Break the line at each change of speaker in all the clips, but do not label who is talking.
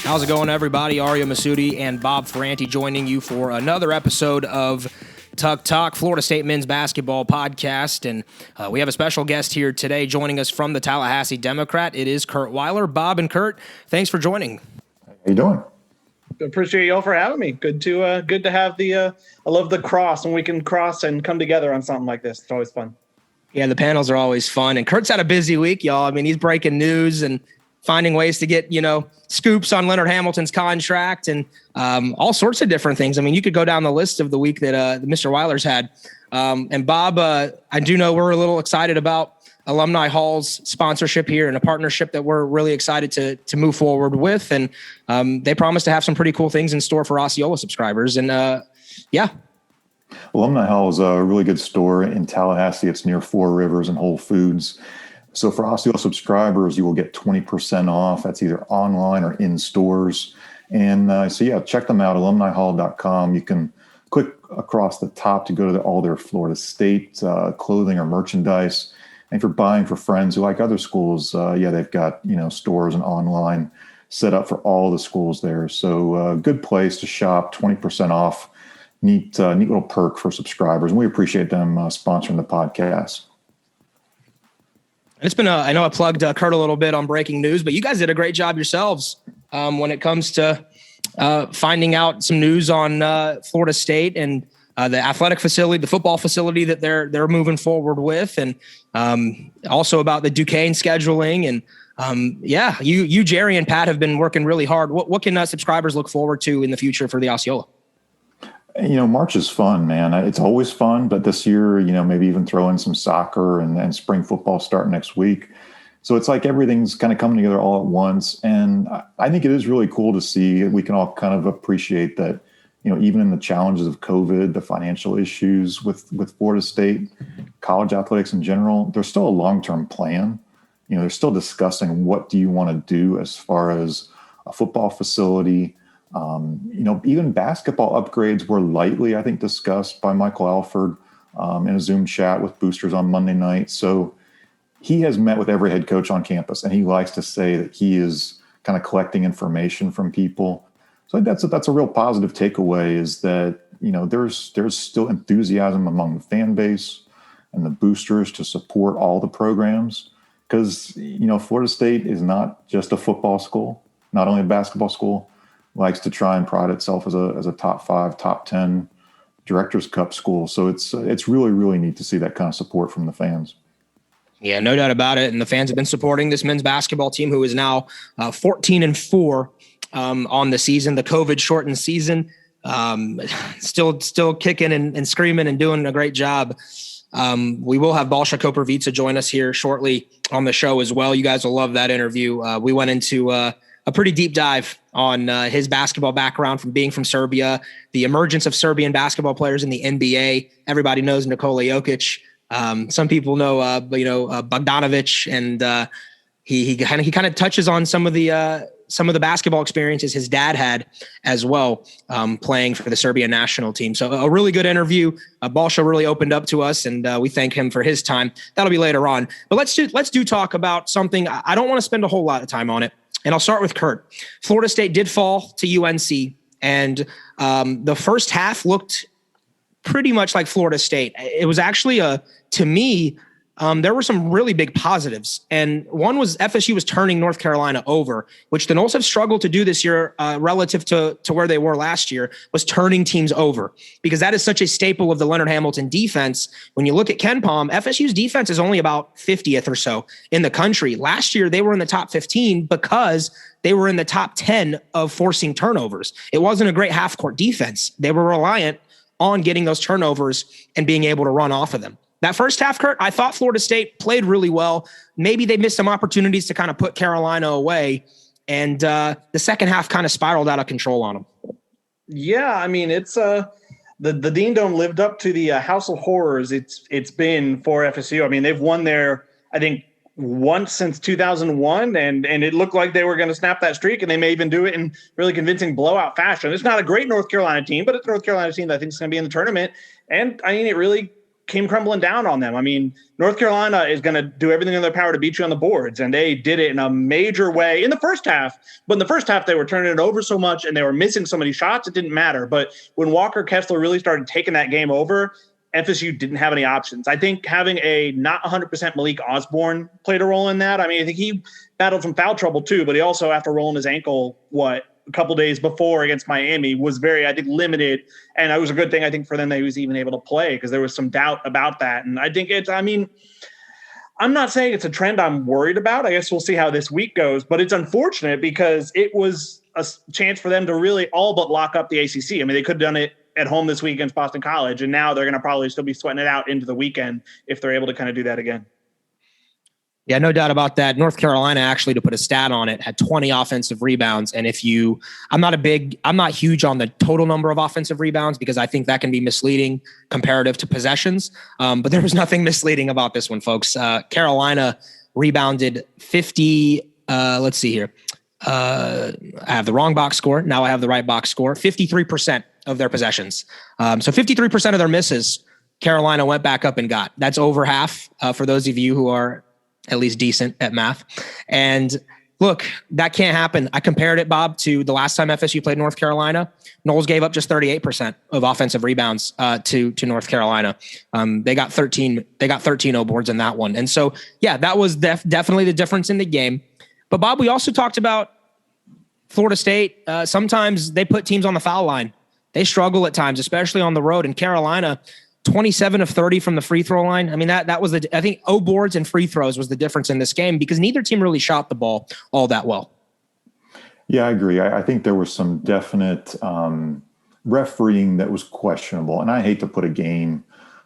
How's it going, everybody? Aria Masudi and Bob Ferranti joining you for another episode of Tuck Talk, Florida State men's basketball podcast. And we have a special guest here today joining us from the Tallahassee Democrat. It is Kurt Weiler. Bob and Kurt, thanks for joining.
How you doing?
Appreciate y'all for having me. Good to have the I love the cross when we can cross and come together on something like this. It's always fun.
Yeah, the panels are always fun. And Kurt's had a busy week, y'all. I mean, he's breaking news and finding ways to get, scoops on Leonard Hamilton's contract and all sorts of different things. I mean, you could go down the list of the week that Mr. Weiler's had. And Bob, I do know we're a little excited about Alumni Hall's sponsorship here and a partnership that we're really excited to move forward with. And they promise to have some pretty cool things in store for Osceola subscribers. And yeah.
Alumni Hall is a really good store in Tallahassee. It's near Four Rivers and Whole Foods. So for Osceola subscribers, you will get 20% off. That's either online or in stores. And check them out, alumnihall.com. You can click across the top to go to all their Florida State clothing or merchandise. And if you're buying for friends who like other schools, they've got, stores and online set up for all the schools there. So good place to shop, 20% off. Neat little perk for subscribers. And we appreciate them sponsoring the podcast.
It's been I know I plugged Kurt a little bit on breaking news, but you guys did a great job yourselves when it comes to finding out some news on Florida State and the athletic facility, the football facility that they're moving forward with, and also about the Duquesne scheduling. And you, Jerry, and Pat have been working really hard. What can subscribers look forward to in the future for the Osceola?
March is fun, man. It's always fun, but this year, maybe even throw in some soccer and spring football start next week. So it's like everything's kind of coming together all at once. And I think it is really cool to see. We can all kind of appreciate that, even in the challenges of COVID, the financial issues with Florida State, college athletics in general, there's still a long-term plan. They're still discussing what do you want to do as far as a football facility. Even basketball upgrades were lightly, I think, discussed by Michael Alford in a Zoom chat with boosters on Monday night. So he has met with every head coach on campus, and he likes to say that he is kind of collecting information from people. So I think that's a real positive takeaway, is that, there's still enthusiasm among the fan base and the boosters to support all the programs. Because, Florida State is not just a football school, not only a basketball school. Likes to try and pride itself as a top 5, top 10 Directors Cup school. So it's really, really neat to see that kind of support from the fans.
Yeah, no doubt about it. And the fans have been supporting this men's basketball team, who is now 14-4 on the season, the COVID shortened season. Still kicking and screaming and doing a great job. We will have Balsha Koprivica join us here shortly on the show as well. You guys will love that interview. We went into a pretty deep dive on his basketball background from being from Serbia, the emergence of Serbian basketball players in the NBA. Everybody knows Nikola Jokic. Some people know, Bogdanovic, and he kind of touches on some of the basketball experiences his dad had as well, playing for the Serbian national team. So a really good interview. Balsha really opened up to us, and we thank him for his time. That'll be later on. But let's do talk about something. I don't want to spend a whole lot of time on it. And I'll start with Kurt. Florida State did fall to UNC, and the first half looked pretty much like Florida State. It was actually to me, there were some really big positives. And one was FSU was turning North Carolina over, which the Noles have struggled to do this year relative to where they were last year, was turning teams over, because that is such a staple of the Leonard Hamilton defense. When you look at KenPom, FSU's defense is only about 50th or so in the country. Last year, they were in the top 15 because they were in the top 10 of forcing turnovers. It wasn't a great half-court defense. They were reliant on getting those turnovers and being able to run off of them. That first half, Kurt, I thought Florida State played really well. Maybe they missed some opportunities to kind of put Carolina away. And the second half kind of spiraled out of control on them.
Yeah, I mean, it's the Dean Dome lived up to the House of Horrors it's been for FSU. I mean, they've won there, I think, once since 2001, and it looked like they were going to snap that streak, and they may even do it in really convincing blowout fashion. It's not a great North Carolina team, but it's a North Carolina team that I think is going to be in the tournament. And I mean, it really came crumbling down on them. I mean, North Carolina is going to do everything in their power to beat you on the boards, and they did it in a major way in the first half. But in the first half, they were turning it over so much, and they were missing so many shots, it didn't matter. But when Walker Kessler really started taking that game over, FSU didn't have any options. I think having a not 100% Malik Osborne played a role in that. I mean, I think he battled some foul trouble too, but he also, after rolling his ankle, a couple days before against Miami, was very, I think, limited. And it was a good thing, I think, for them that he was even able to play, because there was some doubt about that. And I think I'm not saying it's a trend I'm worried about. I guess we'll see how this week goes, but it's unfortunate because it was a chance for them to really all but lock up the ACC. I mean, they could have done it at home this week against Boston College, and now they're going to probably still be sweating it out into the weekend if they're able to kind of do that again.
Yeah, no doubt about that. North Carolina, actually, to put a stat on it, had 20 offensive rebounds. And I'm not huge on the total number of offensive rebounds, because I think that can be misleading comparative to possessions. But there was nothing misleading about this one, folks. Carolina rebounded 50. Let's see here. I have the wrong box score. Now I have the right box score. 53% of their possessions. So 53% of their misses, Carolina went back up and got. That's over half for those of you who are at least decent at math. And look, that can't happen. I compared it, Bob, to the last time FSU played North Carolina. Knowles gave up just 38% of offensive rebounds to North Carolina. They got 13 0 boards in that one. And so, yeah, that was definitely the difference in the game. But Bob, we also talked about Florida State. Sometimes they put teams on the foul line. They struggle at times, especially on the road. And Carolina, 27 of 30 from the free throw line. I mean, that was I think 0 boards and free throws was the difference in this game, because neither team really shot the ball all that well.
Yeah, I agree. I think there was some definite refereeing that was questionable. And I hate to put a game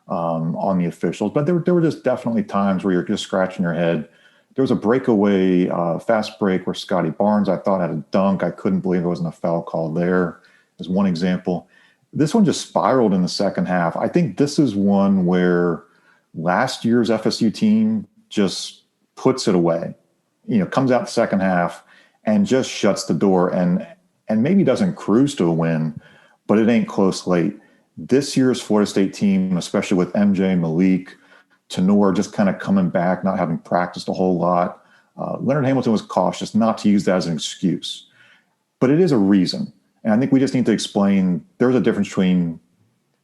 on the officials, but there were just definitely times where you're just scratching your head. There was a breakaway fast break where Scotty Barnes, I thought, had a dunk. I couldn't believe there wasn't a foul call there, as one example. This one just spiraled in the second half. I think this is one where last year's FSU team just puts it away, comes out the second half and just shuts the door and maybe doesn't cruise to a win, but it ain't close late. This year's Florida State team, especially with MJ, Malik, Tenor just kind of coming back, not having practiced a whole lot. Leonard Hamilton was cautious not to use that as an excuse, but it is a reason. And I think we just need to explain there's a difference between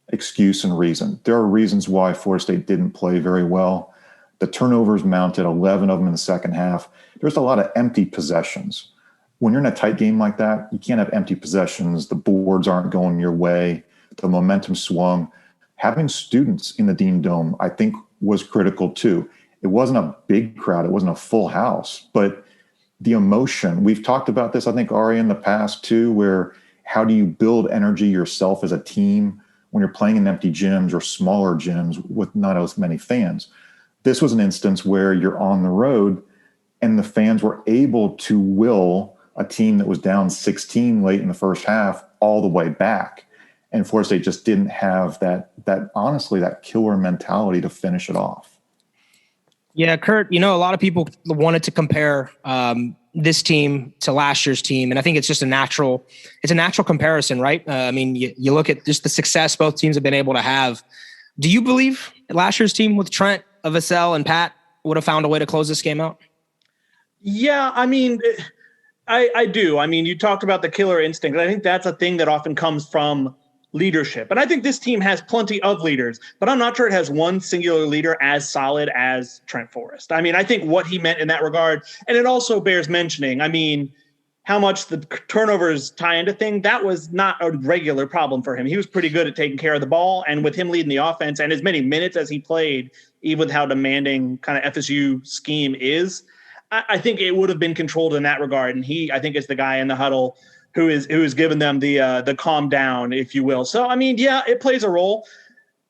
excuse and reason. There are reasons why Florida State didn't play very well. The turnovers mounted, 11 of them in the second half. There's a lot of empty possessions. When you're in a tight game like that, you can't have empty possessions. The boards aren't going your way. The momentum swung. Having students in the Dean Dome, I think, was critical too. It wasn't a big crowd. It wasn't a full house, but the emotion, we've talked about this, I think, Ari, in the past too, where how do you build energy yourself as a team when you're playing in empty gyms or smaller gyms with not as many fans? This was an instance where you're on the road and the fans were able to will a team that was down 16 late in the first half all the way back. And Florida State just didn't have that honestly, that killer mentality to finish it off.
Yeah, Kurt, a lot of people wanted to compare this team to last year's team. And I think it's just a natural comparison, right? I mean, you look at just the success both teams have been able to have. Do you believe last year's team with Trent, Vassell, and Pat would have found a way to close this game out?
Yeah, I mean, I do. I mean, you talked about the killer instinct. I think that's a thing that often comes from leadership. And I think this team has plenty of leaders, but I'm not sure it has one singular leader as solid as Trent Forrest. I mean, I think what he meant in that regard, and it also bears mentioning, I mean, how much the turnovers tie into thing, that was not a regular problem for him. He was pretty good at taking care of the ball, and with him leading the offense and as many minutes as he played, even with how demanding kind of FSU scheme is, I think it would have been controlled in that regard. And he, I think, is the guy in the huddle who is giving them the calm down, if you will. So, I mean, yeah, it plays a role.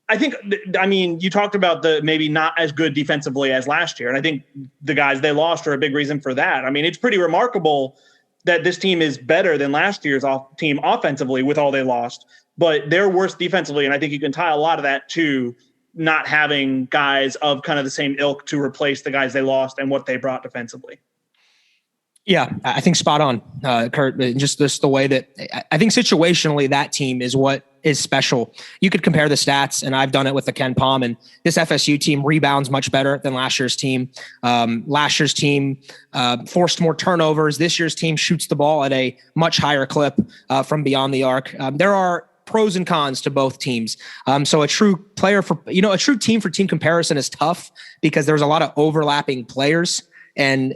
You talked about the maybe not as good defensively as last year. And I think the guys they lost are a big reason for that. I mean, it's pretty remarkable that this team is better than last year's team offensively with all they lost, but they're worse defensively. And I think you can tie a lot of that to not having guys of kind of the same ilk to replace the guys they lost and what they brought defensively.
Yeah, I think spot on, Kurt. Just the way that I think situationally that team is what is special. You could compare the stats, and I've done it with the Ken Palm, and this FSU team rebounds much better than last year's team. Last year's team forced more turnovers. This year's team shoots the ball at a much higher clip from beyond the arc. There are pros and cons to both teams. So a true team for team comparison is tough because there's a lot of overlapping players, and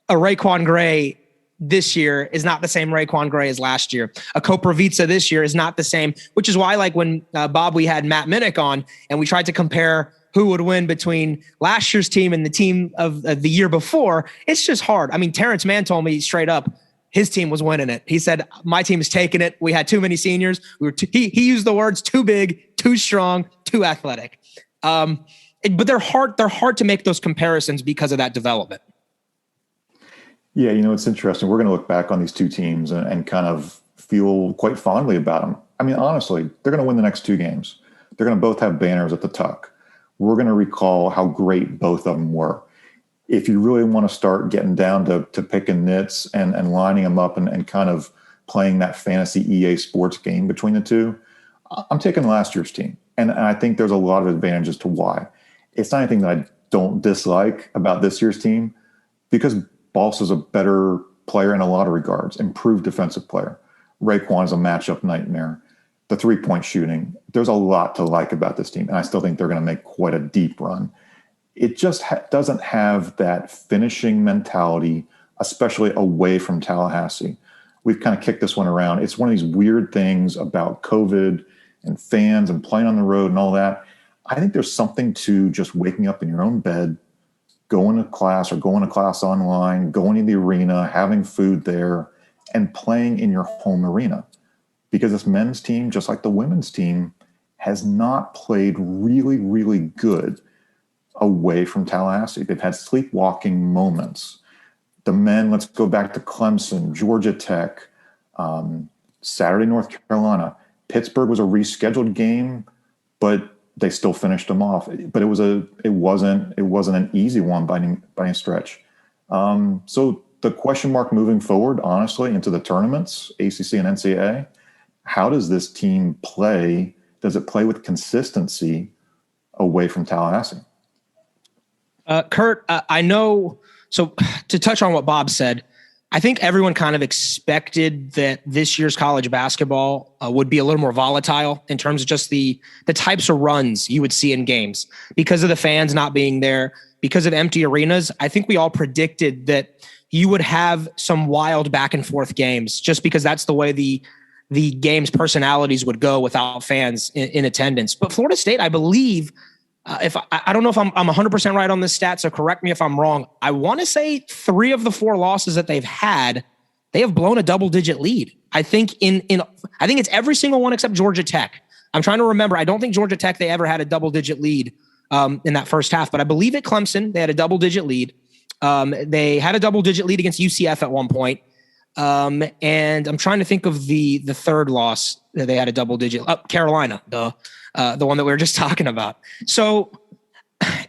a Raekwon Gray this year is not the same Raekwon Gray as last year. A Koprivica this year is not the same, which is why, like when Bob, we had Matt Minnick on and we tried to compare who would win between last year's team and the team of the year before. It's just hard. I mean, Terrence Mann told me straight up, his team was winning it. He said, my team is taking it. We had too many seniors. He used the words too big, too strong, too athletic. But they're hard to make those comparisons because of that development.
Yeah, it's interesting. We're going to look back on these two teams and kind of feel quite fondly about them. I mean, honestly, they're going to win the next two games. They're going to both have banners at the Tuck. We're going to recall how great both of them were. If you really want to start getting down to picking nits and lining them up and kind of playing that fantasy EA sports game between the two, I'm taking last year's team. And I think there's a lot of advantages to why. It's not anything that I don't dislike about this year's team, because Boss is a better player in a lot of regards, improved defensive player. Raekwon is a matchup nightmare. The three-point shooting, there's a lot to like about this team, and I still think they're going to make quite a deep run. It just doesn't have that finishing mentality, especially away from Tallahassee. We've kind of kicked this one around. It's one of these weird things about COVID and fans and playing on the road and all that. I think there's something to just waking up in your own bed, going to class or going to class online, going to the arena, having food there, and playing in your home arena. Because this men's team, just like the women's team, has not played really, really good away from Tallahassee. They've had sleepwalking moments. The men, let's go back to Clemson, Georgia Tech, Saturday, North Carolina. Pittsburgh was a rescheduled game, but they still finished them off. But it wasn't an easy one by any stretch. So the question mark moving forward, honestly, into the tournaments, ACC and NCAA, how does this team play? Does it play with consistency away from Tallahassee?
Kurt, I know. So to touch on what Bob said, I think everyone kind of expected that this year's college basketball would be a little more volatile in terms of just the types of runs you would see in games because of the fans not being there, because of empty arenas. I think we all predicted that you would have some wild back and forth games just because that's the way the game's personalities would go without fans in attendance. But Florida State, I believe, I don't know if I'm 100% right on this stat, so correct me if I'm wrong. I want to say 3 of the 4 losses that they've had, they have blown a double-digit lead. I think I think it's every single one except Georgia Tech. I'm trying to remember. I don't think Georgia Tech, they ever had a double-digit lead in that first half, but I believe at Clemson they had a double-digit lead. They had a double-digit lead against UCF at one point. And I'm trying to think of the third loss that they had a double-digit. Carolina, the one that we were just talking about. So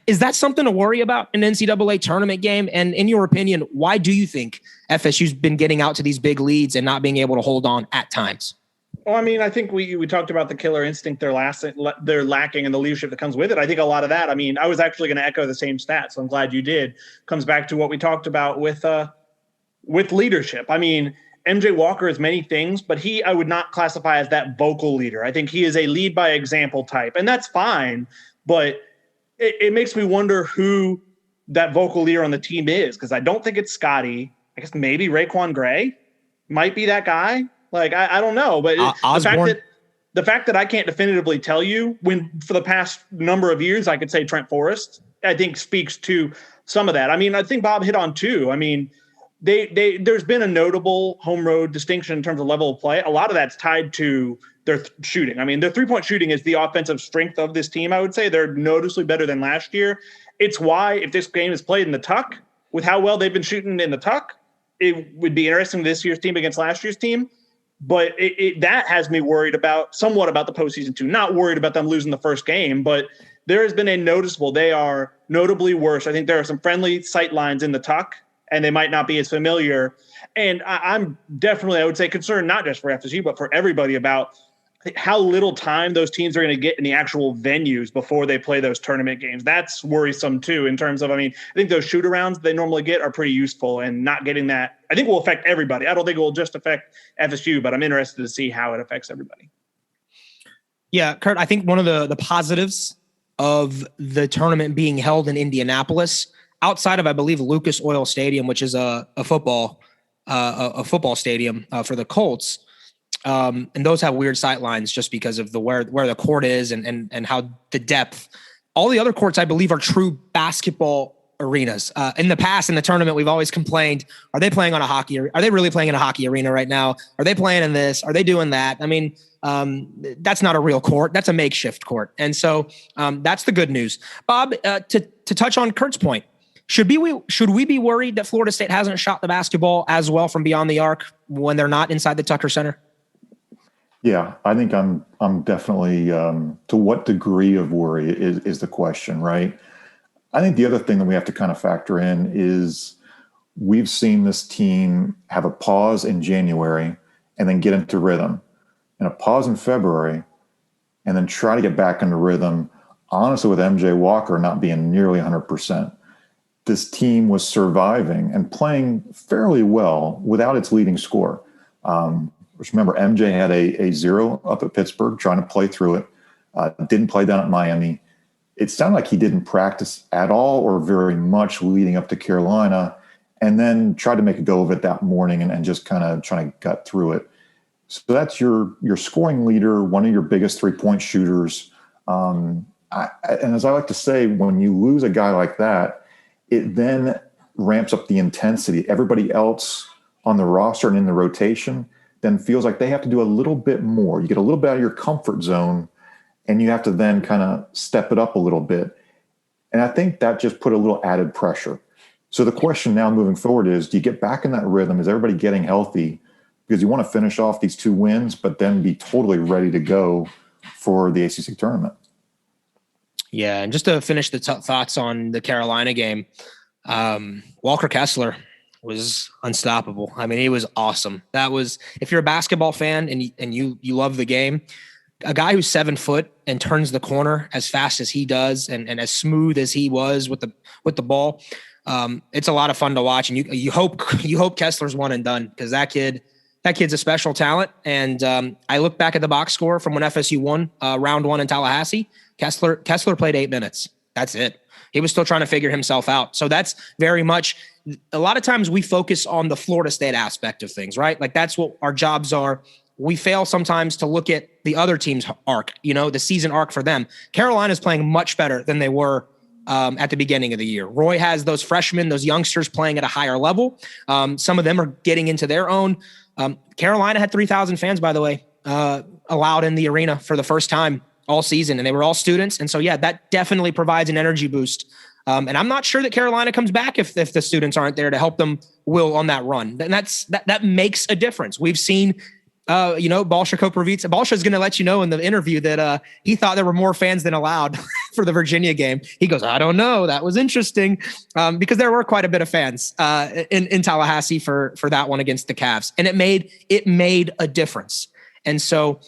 is that something to worry about in an NCAA tournament game? And in your opinion, why do you think FSU's been getting out to these big leads and not being able to hold on at times?
Well, I mean, I think we talked about the killer instinct they're lacking and the leadership that comes with it. I think a lot of that, I mean, I was actually going to echo the same stats, so I'm glad you did. Comes back to what we talked about with leadership. I mean, MJ Walker is many things, but I would not classify as that vocal leader. I think he is a lead by example type, and that's fine. But it makes me wonder who that vocal leader on the team is, because I don't think it's Scotty. I guess maybe Raekwon Gray might be that guy. Like, I don't know. But the fact that I can't definitively tell you when for the past number of years I could say Trent Forrest, I think speaks to some of that. I mean, I think Bob hit on too. I mean, there's been a notable home road distinction in terms of level of play. A lot of that's tied to their shooting. I mean, their 3-point shooting is the offensive strength of this team. I would say they're noticeably better than last year. It's why if this game is played in the Tuck, with how well they've been shooting in the Tuck, it would be interesting this year's team against last year's team. But that has me worried somewhat about the postseason too. Not worried about them losing the first game, but there has been they are notably worse. I think there are some friendly sight lines in the Tuck, and they might not be as familiar. And I'm definitely, I would say, concerned not just for FSU, but for everybody about how little time those teams are going to get in the actual venues before they play those tournament games. That's worrisome too, in terms of, I think those shoot arounds they normally get are pretty useful, and not getting that, I think, will affect everybody. I don't think it will just affect FSU, but I'm interested to see how it affects everybody.
Yeah, Kurt, I think one of the positives of the tournament being held in Indianapolis, outside of, I believe, Lucas Oil Stadium, which is a football stadium for the Colts. And those have weird sight lines just because of where the court is and how the depth. All the other courts, I believe, are true basketball arenas. In the past, in the tournament, we've always complained, are they playing on a hockey? Are they really playing in a hockey arena right now? Are they playing in this? Are they doing that? I mean, that's not a real court. That's a makeshift court. And so that's the good news. Bob, to touch on Kurt's point, should we be worried that Florida State hasn't shot the basketball as well from beyond the arc when they're not inside the Tucker Center?
Yeah, I think I'm definitely, to what degree of worry is the question, right? I think the other thing that we have to kind of factor in is we've seen this team have a pause in January and then get into rhythm, and a pause in February and then try to get back into rhythm, honestly, with MJ Walker not being nearly 100%. This team was surviving and playing fairly well without its leading scorer. Remember, MJ had a 0 up at Pittsburgh, trying to play through it. Didn't play down at Miami. It sounded like he didn't practice at all or very much leading up to Carolina, and then tried to make a go of it that morning and just kind of trying to gut through it. So that's your scoring leader, one of your biggest 3-point shooters. And as I like to say, when you lose a guy like that, it then ramps up the intensity. Everybody else on the roster and in the rotation then feels like they have to do a little bit more. You get a little bit out of your comfort zone, and you have to then kind of step it up a little bit. And I think that just put a little added pressure. So the question now moving forward is, do you get back in that rhythm? Is everybody getting healthy? Because you want to finish off these 2 wins, but then be totally ready to go for the ACC tournament.
Yeah, and just to finish the thoughts on the Carolina game, Walker Kessler was unstoppable. I mean, he was awesome. That was, if you're a basketball fan and you love the game, a guy who's 7 foot and turns the corner as fast as he does and as smooth as he was with the ball, it's a lot of fun to watch. And you hope Kessler's one and done, because that kid's a special talent. And I look back at the box score from when FSU won round 1 in Tallahassee. Kessler played 8 minutes. That's it. He was still trying to figure himself out. So that's very much, a lot of times we focus on the Florida State aspect of things, right? Like that's what our jobs are. We fail sometimes to look at the other team's arc, the season arc for them. Carolina's playing much better than they were at the beginning of the year. Roy has those freshmen, those youngsters playing at a higher level. Some of them are getting into their own. Carolina had 3,000 fans, by the way, allowed in the arena for the first time all season, and they were all students. And so, yeah, that definitely provides an energy boost. And I'm not sure that Carolina comes back if the students aren't there to help them will on that run. And that makes a difference. We've seen, Balsha Koprivica. Balsha is going to let you know in the interview that he thought there were more fans than allowed for the Virginia game. He goes, I don't know. That was interesting because there were quite a bit of fans in Tallahassee for that one against the Cavs. And it made a difference. And so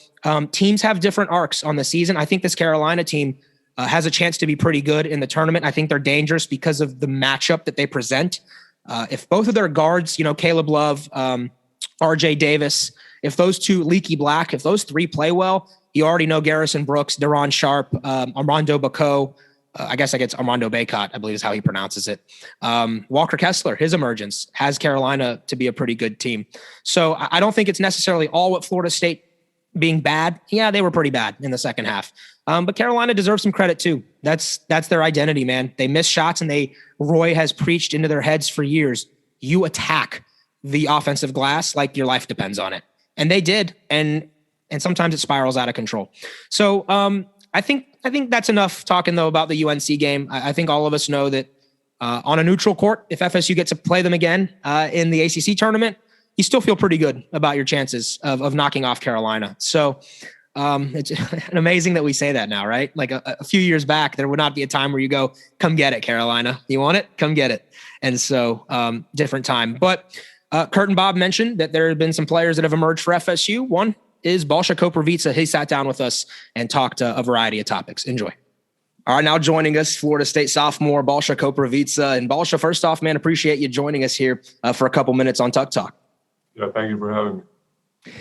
teams have different arcs on the season. I think this Carolina team has a chance to be pretty good in the tournament. I think they're dangerous because of the matchup that they present. If both of their guards, Caleb Love, RJ Davis, if those two, Leaky Black, if those 3 play well, you already know Garrison Brooks, Deron Sharp, Armando Bacot, I guess I get Armando Bacot, I believe is how he pronounces it. Walker Kessler, his emergence has Carolina to be a pretty good team. So I don't think it's necessarily all what Florida State being bad. Yeah, they were pretty bad in the second half. But Carolina deserves some credit too. That's their identity, man. They miss shots, and Roy has preached into their heads for years. You attack the offensive glass like your life depends on it. And they did. And sometimes it spirals out of control. So I think that's enough talking though about the UNC game. I think all of us know that on a neutral court, if FSU gets to play them again in the ACC tournament, you still feel pretty good about your chances of knocking off Carolina. So it's amazing that we say that now, right? Like a few years back, there would not be a time where you go, come get it, Carolina. You want it? Come get it. And so different time. But Kurt and Bob mentioned that there have been some players that have emerged for FSU. One is Balsha Koprivica. He sat down with us and talked a variety of topics. Enjoy. All right, now joining us, Florida State sophomore Balsha Koprivica. And Balsha, first off, man, appreciate you joining us here for a couple minutes on Tuck Talk.
Yeah, thank you for having me.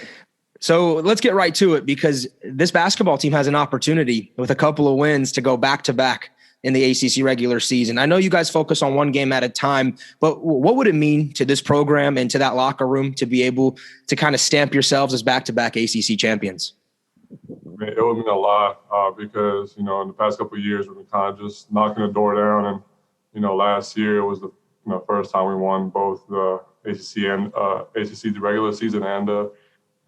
So let's get right to it, because this basketball team has an opportunity with a couple of wins to go back-to-back in the ACC regular season. I know you guys focus on one game at a time, but what would it mean to this program and to that locker room to be able to kind of stamp yourselves as back-to-back ACC champions?
I mean, it would mean a lot because, in the past couple of years, we've been kind of just knocking the door down. And, last year it was the first time we won both the ACC the regular season and the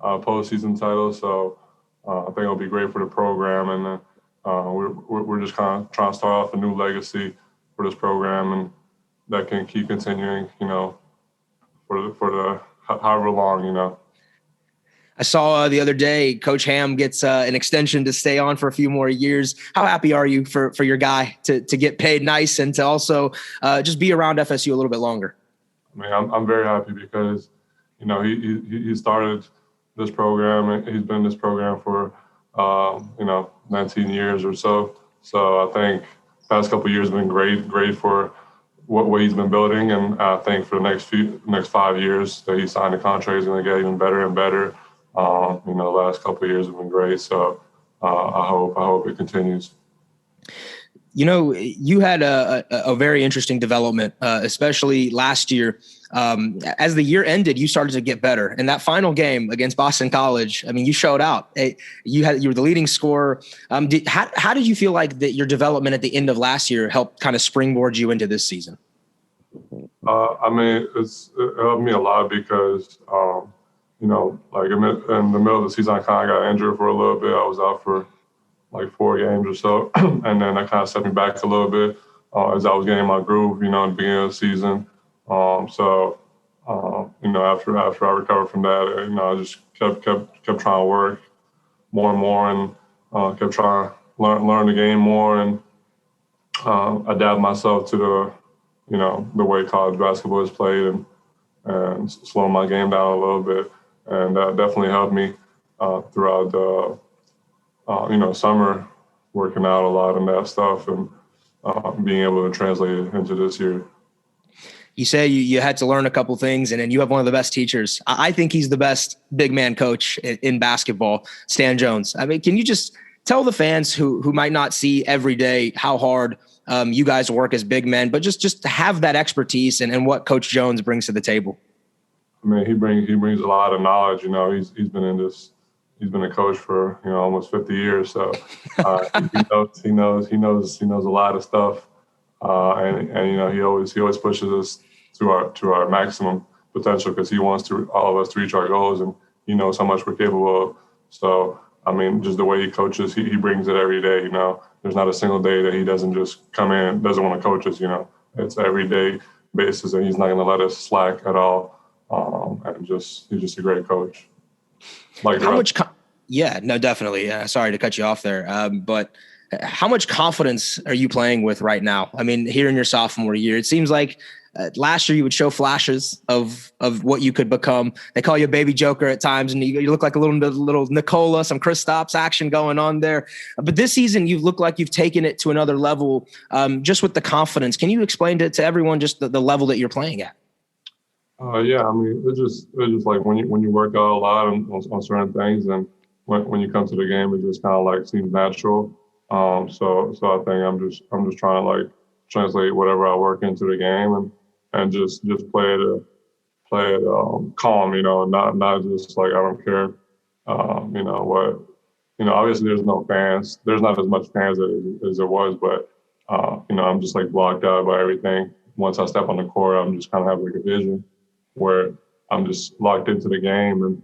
postseason title. So I think it'll be great for the program. And we're just kind of trying to start off a new legacy for this program, and that can keep continuing, for the however long,
I saw the other day, Coach Ham gets an extension to stay on for a few more years. How happy are you for your guy to get paid nice and to also just be around FSU a little bit longer?
I mean, I'm very happy because, he started this program, and he's been in this program for, 19 years or so. So I think the past couple of years have been great for what he's been building. And I think for the next 5 years that he signed the contract, he's going to get even better and better. The last couple of years have been great. So I hope it continues.
You had a very interesting development, especially last year. As the year ended, you started to get better. In that final game against Boston College, I mean, you showed out. You were the leading scorer. How did you feel like that your development at the end of last year helped kind of springboard you into this season?
I mean, it helped me a lot because, like in the middle of the season, I kind of got injured for a little bit. I was out for like 4 games or so. And then that kind of set me back a little bit as I was getting my groove, in the beginning of the season. After I recovered from that, I just kept trying to work more and more, and kept trying to learn the game more and adapt myself to the way college basketball is played, and slow my game down a little bit. And that definitely helped me throughout the summer, working out a lot and that stuff, and being able to translate it into this year.
You say you had to learn a couple things, and then you have one of the best teachers. I think he's the best big man coach in basketball, Stan Jones. I mean, can you just tell the fans who might not see every day how hard you guys work as big men, but just to have that expertise and what Coach Jones brings to the table?
I mean, he brings a lot of knowledge. He's been in this. He's been a coach for almost 50 years, so he knows a lot of stuff, and he always pushes us to our maximum potential because he wants all of us to reach our goals, and he knows how much we're capable of. So I mean, just the way he coaches, he brings it every day. There's not a single day that he doesn't just come in and doesn't want to coach us. It's every day basis, and he's not going to let us slack at all. And he's just a great coach.
Definitely. Sorry to cut you off there. But how much confidence are you playing with right now? I mean, here in your sophomore year, it seems like last year you would show flashes of what you could become. They call you a baby Joker at times, and you look like a little Nicola, some Kristaps action going on there. But this season, you look like you've taken it to another level, just with the confidence. Can you explain to everyone just the level that you're playing at?
Yeah, I mean, it's just like when you work out a lot on certain things, and when you come to the game, it just kind of like seems natural. So I think I'm just trying to like translate whatever I work into the game, and just play it calm, not just like I don't care, obviously there's no fans, there's not as much fans as there was, but I'm just like blocked out by everything. Once I step on the court, I'm just kind of have like a vision where I'm just locked into the game, and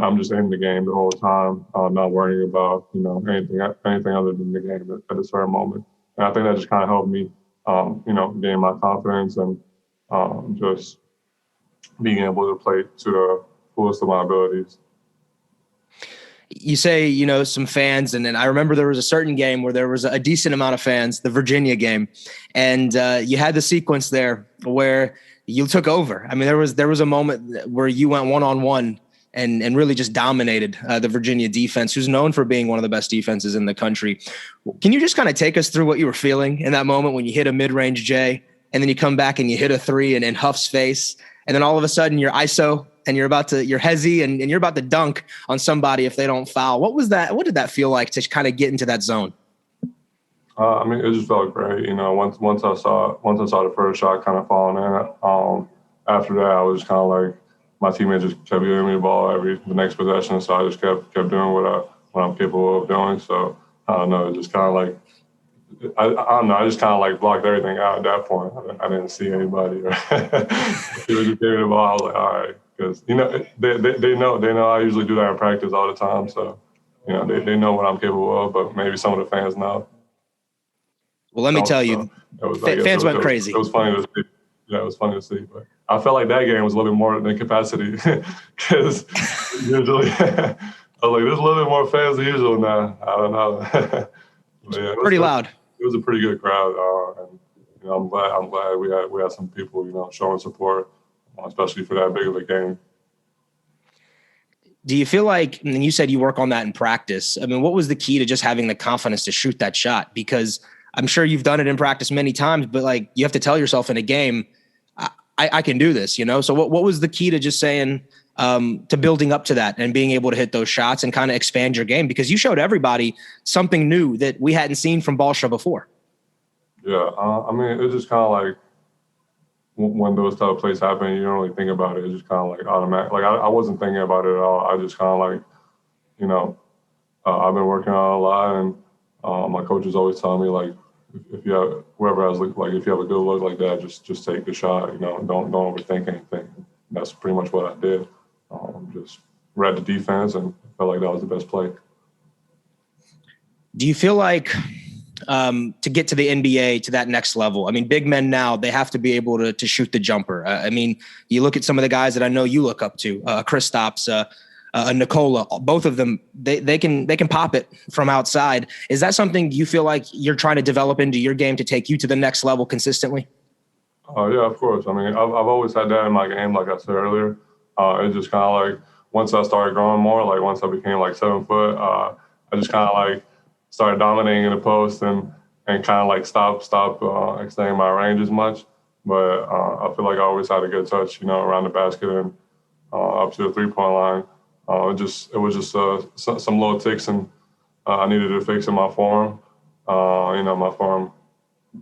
I'm just in the game the whole time, not worrying about anything other than the game at a certain moment. And I think that just kind of helped me, gain my confidence and just being able to play to the fullest of my abilities.
You say, some fans, and then I remember there was a certain game where there was a decent amount of fans, the Virginia game, and you had the sequence there where you took over. I mean, there was a moment where you went one-on-one and really just dominated the Virginia defense, who's known for being one of the best defenses in the country. Can you just kind of take us through what you were feeling in that moment when you hit a mid-range J and then you come back and you hit a three in Huff's face, and then all of a sudden you're ISO and you're hezzy and you're about to dunk on somebody if they don't foul? What was that? What did that feel like to kind of get into that zone?
I mean, it just felt great. You know, once I saw the first shot kind of falling in, after that, I was just kind of like, my teammates just kept giving me the ball the next possession, so I just kept doing what I'm capable of doing. So I don't know, it just kind of like, I don't know, I just kind of like blocked everything out at that point. I didn't see anybody. They just gave me the ball. I was like, all right, because you know they know I usually do that in practice all the time. So you know they know what I'm capable of, but maybe some of the fans know.
Well, let me tell you, fans went crazy.
It was funny to see. Yeah, it was funny to see. But I felt like that game was a little bit more than capacity because usually I was like, there's a little bit more fans than usual now. I don't know. But yeah,
pretty loud.
It was a pretty good crowd, and you know, I'm glad we had some people, you know, showing support, especially for that big of a game.
Do you feel like, and you said you work on that in practice, I mean, what was the key to just having the confidence to shoot that shot? Because I'm sure you've done it in practice many times, but like you have to tell yourself in a game, I can do this, you know? So what was the key to just saying, to building up to that and being able to hit those shots and kind of expand your game? Because you showed everybody something new that we hadn't seen from Balsha before.
Yeah, I mean, it's just kind of like when those type of plays happen, you don't really think about it. It's just kind of like automatic. Like I wasn't thinking about it at all. I just kind of like, you know, I've been working on it a lot, and my coaches always tell me like, if you have whoever has like if you have a good look like that, just take the shot. You know, don't overthink anything. That's pretty much what I did. Just read the defense and felt like that was the best play.
Do you feel like to get to the NBA, to that next level, I mean, big men now, they have to be able to shoot the jumper. I mean, you look at some of the guys that I know you look up to, Kristaps, Nikola, both of them, they can pop it from outside. Is that something you feel like you're trying to develop into your game to take you to the next level consistently?
Yeah, of course. I mean, I've always had that in my game, like I said earlier. It's just kind of like once I started growing more, like once I became like 7 foot, I just kind of like started dominating in the post and kind of like stop extending my range as much. But I feel like I always had a good touch, you know, around the basket and up to the 3-point line. It was just some little ticks, and I needed to fix in my form. You know, my form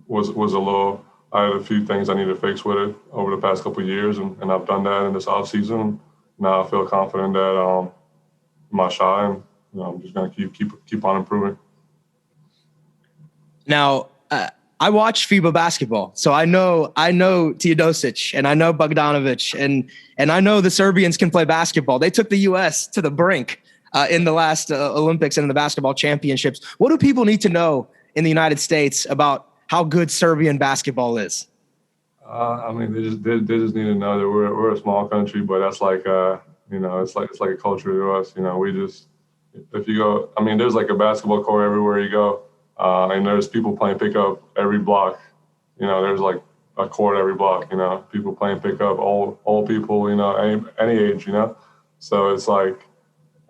was a little. I had a few things I needed to fix with it over the past couple of years, and I've done that in this offseason. Now I feel confident that my shot, and you know, I'm just gonna keep on improving.
Now, I watch FIBA basketball, so I know Teodosic and I know Bogdanovic and I know the Serbians can play basketball. They took the U.S. to the brink in the last Olympics and in the basketball championships. What do people need to know in the United States about how good Serbian basketball is?
I mean, they just need to know that we're a small country, but that's like you know, it's like a culture to us. You know, we just if you go, I mean, there's like a basketball court everywhere you go. And there's people playing pickup every block. You know, there's like a court every block. You know, people playing pickup, old people. You know, any age. You know, so it's like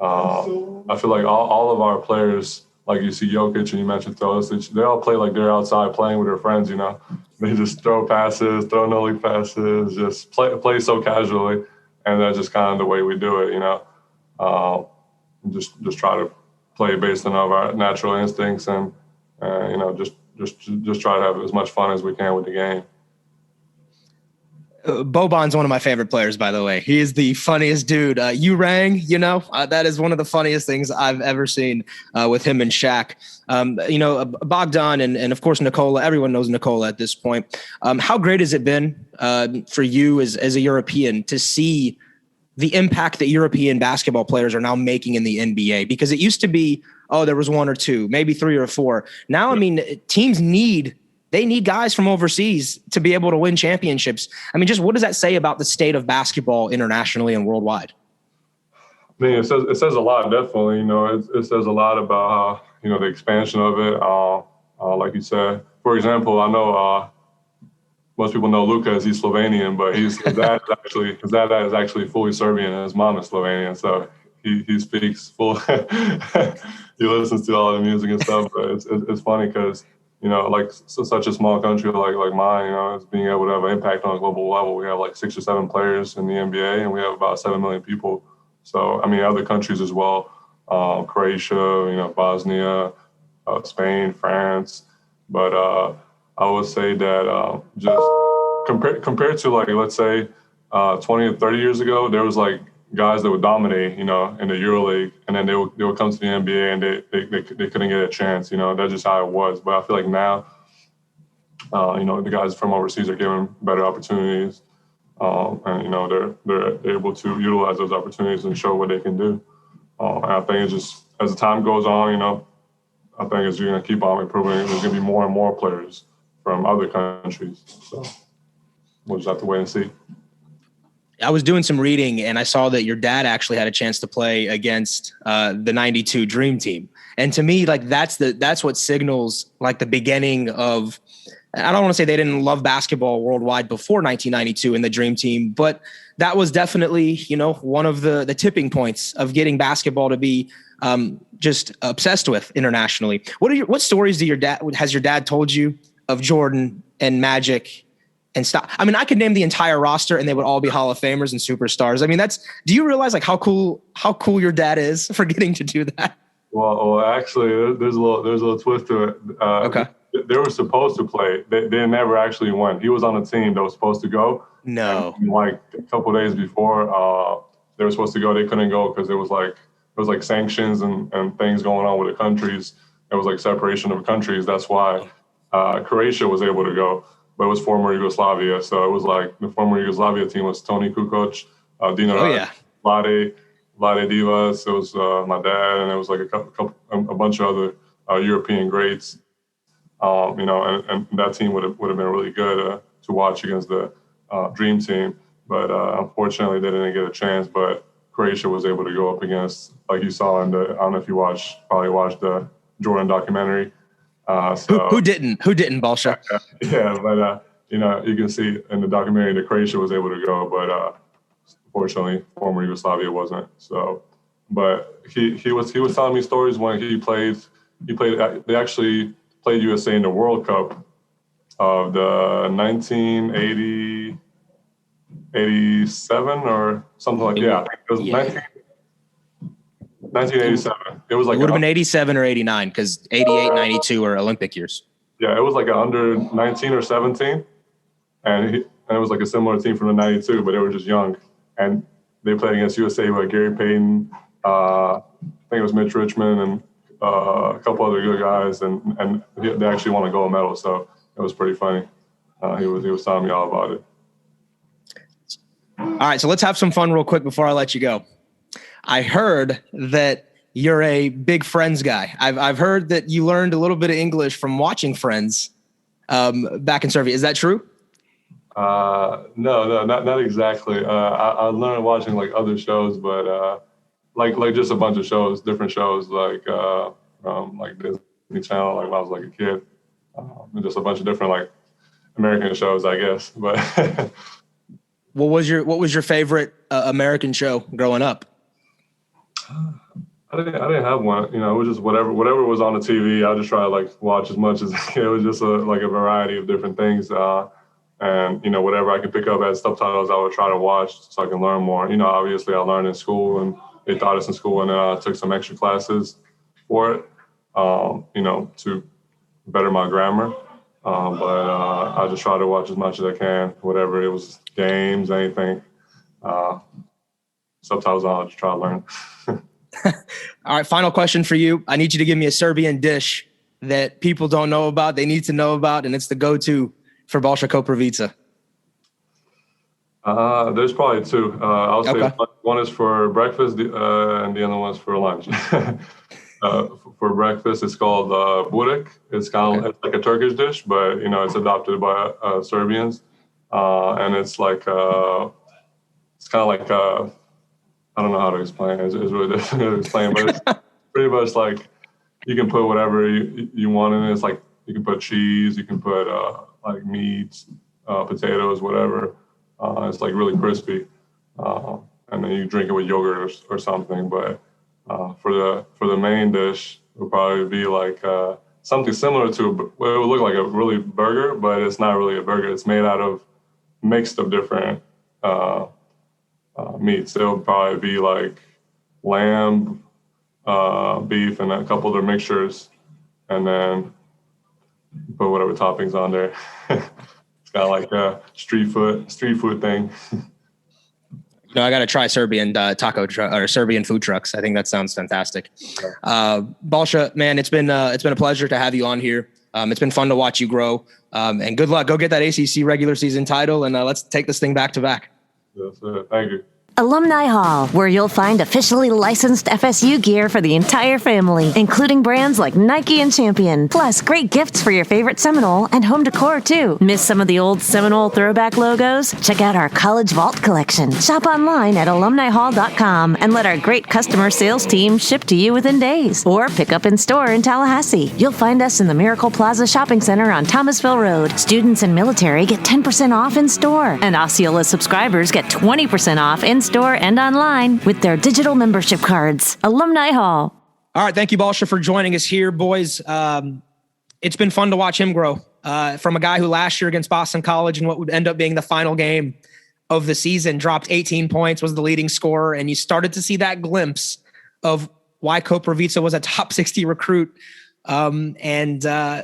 I feel like all of our players, like you see Jokic and you mentioned Teodosic, they all play like they're outside playing with their friends. You know, they just throw passes, throw no-look passes, just play so casually, and that's just kind of the way we do it. You know, just try to play based on our natural instincts and. You know, just try to have as much fun as we can with the game.
Boban's one of my favorite players, by the way. He is the funniest dude. You rang, you know, that is one of the funniest things I've ever seen with him and Shaq. You know, Bogdan and of course, Nikola, everyone knows Nikola at this point. How great has it been for you as a European to see the impact that European basketball players are now making in the NBA? Because it used to be, there was 1 or 2, maybe 3 or 4. Now, I mean, teams need guys from overseas to be able to win championships. I mean, just what does that say about the state of basketball internationally and worldwide?
I mean, it says a lot, definitely. You know, it says a lot about how, you know, the expansion of it. Like you said, for example, I know most people know Luka as he's Slovenian, but his dad is actually fully Serbian, and his mom is Slovenian. So he speaks full. He listens to all the music and stuff. But it's funny because like such a small country like mine, is being able to have an impact on a global level. We have like 6 or 7 players in the NBA, and we have about 7 million people. So I mean, other countries as well, Croatia, Bosnia, Spain, France, but I would say that just compared to like, let's say 20 or 30 years ago, there was like guys that would dominate, in the EuroLeague, and then they would come to the NBA and they couldn't get a chance. That's just how it was. But I feel like now, the guys from overseas are given better opportunities, and they're able to utilize those opportunities and show what they can do. And I think it's just as the time goes on, I think it's going to keep on improving. There's going to be more and more players from other countries. So we'll just have to wait and see.
I was doing some reading and I saw that your dad actually had a chance to play against the 92 Dream Team. And to me, like that's what signals like the beginning of, I don't want to say they didn't love basketball worldwide before 1992 in the Dream Team, but that was definitely, one of the tipping points of getting basketball to be just obsessed with internationally. What stories has your dad told you of Jordan and Magic and stuff? I mean, I could name the entire roster and they would all be Hall of Famers and superstars. I mean, do you realize like how cool your dad is for getting to do that?
Well, actually, there's a little twist to it.
Okay.
They were supposed to play. They never actually went. He was on a team that was supposed to go.
No.
And like a couple of days before they were supposed to go, they couldn't go because it was like sanctions and things going on with the countries. It was like separation of countries. That's why Croatia was able to go, but it was former Yugoslavia. So it was like the former Yugoslavia team was Toni Kukoc, Dino, Vlade Divac. It was my dad, and it was like a bunch of other European greats. And that team would have been really good to watch against the Dream Team. But unfortunately, they didn't get a chance. But Croatia was able to go up against, like you saw I don't know if you probably watched the Jordan documentary.
Who didn't, Balsha?
Yeah, but you can see in the documentary that Croatia was able to go, but unfortunately, former Yugoslavia wasn't. So, but he was telling me stories when he played. They actually played USA in the World Cup of the 1987 or something like that. Yeah, it was 1987. It was like
it would have been 87 or 89 because 88, 92 are Olympic years.
Yeah, it was like under 19 or 17, and it was like a similar team from the 92, but they were just young, and they played against USA by Gary Payton. I think it was Mitch Richmond and a couple other good guys, and they actually won a gold medal. So it was pretty funny. He was telling me all about it.
All right, so let's have some fun real quick before I let you go. I heard that you're a big Friends guy. I've heard that you learned a little bit of English from watching Friends back in Serbia. Is that true?
No, not exactly. I learned watching like other shows, but like just a bunch of shows, different shows, like Disney Channel, like when I was like a kid, and just a bunch of different like American shows, I guess. But
what was your favorite American show growing up?
I didn't have one. It was just whatever was on the TV. I just try to like watch as much as it was just a variety of different things. And whatever I could pick up as subtitles, I would try to watch so I can learn more. Obviously I learned in school and they taught us in school, and then I took some extra classes for it, to better my grammar. But I just try to watch as much as I can, whatever it was, games, anything. Subtitles, I'll just try to learn.
All right, final question for you. I need you to give me a Serbian dish that people don't know about, they need to know about, and it's the go-to for Balša Koprivica.
There's probably two. I'll say
okay.
One is for breakfast, and the other one is for lunch. For breakfast, it's called burek. It's it's like a Turkish dish, but it's adopted by Serbians, and it's like it's kind of like I don't know how to explain it. It's really difficult to explain, but it's pretty much like you can put whatever you want in it. It's like you can put cheese, you can put like meats, potatoes, whatever. It's like really crispy. And then you drink it with yogurt or something. But for the main dish, it would probably be like something similar to, well, it would look like a really burger, but it's not really a burger. It's made out of mixed of different meats. It would probably be like lamb, beef, and a couple other mixtures, and then put whatever toppings on there. It's kind of like a street food thing.
I got to try Serbian or Serbian food trucks. I think that sounds fantastic. Balsha, man, it's been a pleasure to have you on here. It's been fun to watch you grow. And good luck. Go get that ACC regular season title, and let's take this thing back to back.
That's it. Thank you.
Alumni Hall, where you'll find officially licensed FSU gear for the entire family, including brands like Nike and Champion, plus great gifts for your favorite Seminole and home decor too. Miss some of the old Seminole throwback logos? Check out our College Vault collection. Shop online at alumnihall.com and let our great customer sales team ship to you within days, or pick up in store in Tallahassee. You'll find us in the Miracle Plaza Shopping Center on Thomasville Road. Students and military get 10% off in store, and Osceola subscribers get 20% off in store and online with their digital membership cards. Alumni Hall.
All right. Thank you, Balsha, for joining us here, boys. It's been fun to watch him grow from a guy who last year against Boston College and what would end up being the final game of the season dropped 18 points, was the leading scorer. And you started to see that glimpse of why Koprivica was a top 60 recruit. This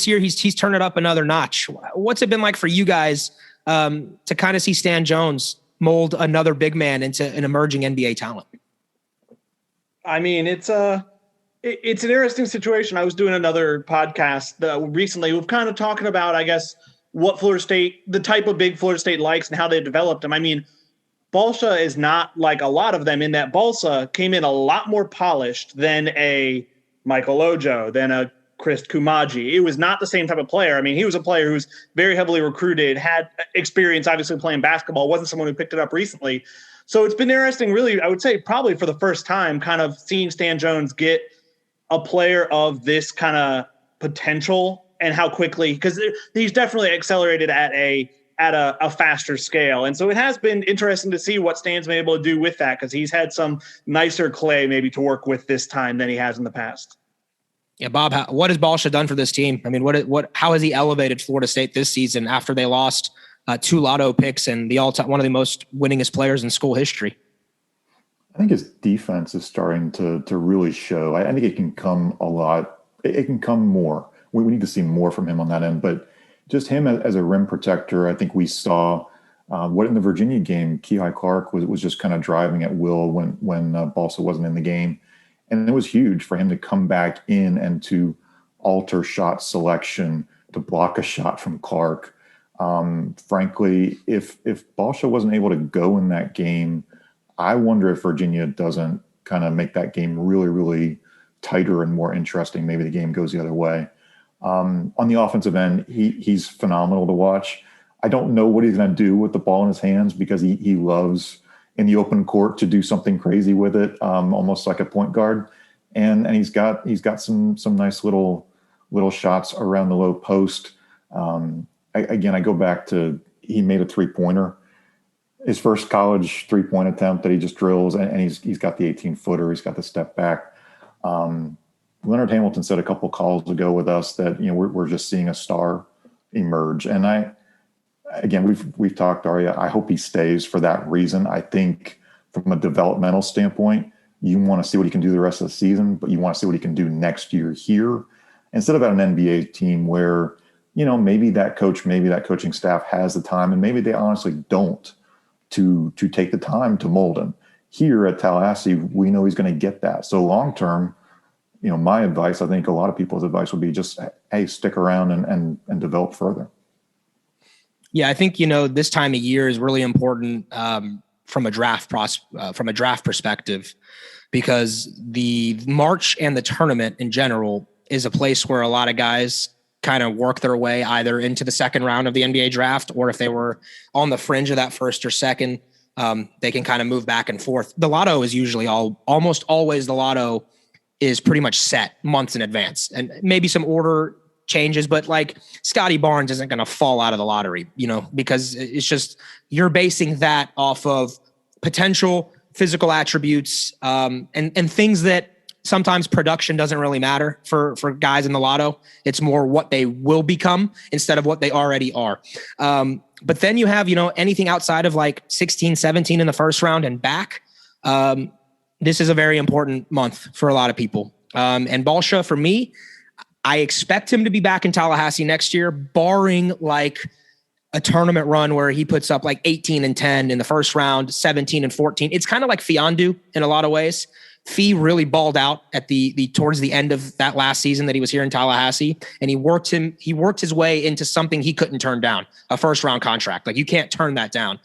year he's turned it up another notch. What's it been like for you guys to kind of see Stan Jones mold another big man into an emerging NBA talent?
I mean, it's an interesting situation. I was doing another podcast recently. We've kind of talking about, I guess, what Florida State, the type of big Florida State likes and how they developed them. I mean, Balsha is not like a lot of them in that Balsha came in a lot more polished than a Michael Ojo, than a Chris Kumaji. It was not the same type of player. I mean, he was a player who's very heavily recruited, had experience, obviously, playing basketball, wasn't someone who picked it up recently. So it's been interesting, really, I would say probably for the first time, kind of seeing Stan Jones get a player of this kind of potential and how quickly, because he's definitely accelerated at a faster scale. And so it has been interesting to see what Stan's been able to do with that, because he's had some nicer clay maybe to work with this time than he has in the past.
Yeah, Bob, what has Balsha done for this team? I mean, how has he elevated Florida State this season after they lost 2 lotto picks and one of the most winningest players in school history?
I think his defense is starting to really show. I think it can come a lot. It can come more. We need to see more from him on that end. But just him as a rim protector, I think we saw what in the Virginia game, Kihei Clark was just kind of driving at will when Balsha wasn't in the game. And it was huge for him to come back in and to alter shot selection, to block a shot from Clark. Frankly, if Balsha wasn't able to go in that game, I wonder if Virginia doesn't kind of make that game really, really tighter and more interesting. Maybe the game goes the other way. On the offensive end, he's phenomenal to watch. I don't know what he's going to do with the ball in his hands, because he loves in the open court to do something crazy with it, almost like a point guard. And he's got some nice little shots around the low post. I go back to, he made a 3-pointer, his first college 3-point attempt that he just drills, and he's got the 18-footer. He's got the step back. Leonard Hamilton said a couple calls ago with us that, we're just seeing a star emerge. And we've talked, Aria. I hope he stays for that reason. I think from a developmental standpoint, you want to see what he can do the rest of the season, but you want to see what he can do next year here, instead of at an NBA team where, maybe that coaching staff has the time, and maybe they honestly don't to take the time to mold him. Here at Tallahassee, we know he's going to get that. So long term, my advice, I think a lot of people's advice would be just, hey, stick around and develop further.
Yeah, I think, this time of year is really important from a draft perspective, because the March and the tournament in general is a place where a lot of guys kind of work their way either into the second round of the NBA draft, or if they were on the fringe of that first or second, they can kind of move back and forth. The lotto is usually almost always the lotto is pretty much set months in advance, and maybe some order changes, but like Scotty Barnes isn't going to fall out of the lottery, because it's just, you're basing that off of potential physical attributes, and things that sometimes production doesn't really matter for guys in the lotto. It's more what they will become instead of what they already are. But then you have, anything outside of like 16, 17 in the first round and back. This is a very important month for a lot of people. And Balsha, for me, I expect him to be back in Tallahassee next year, barring like a tournament run where he puts up like 18-10 in the first round, 17-14. It's kind of like Fiondu in a lot of ways. Fee really balled out at the towards the end of that last season that he was here in Tallahassee, and he worked his way into something he couldn't turn down, a first round contract. Like, you can't turn that down.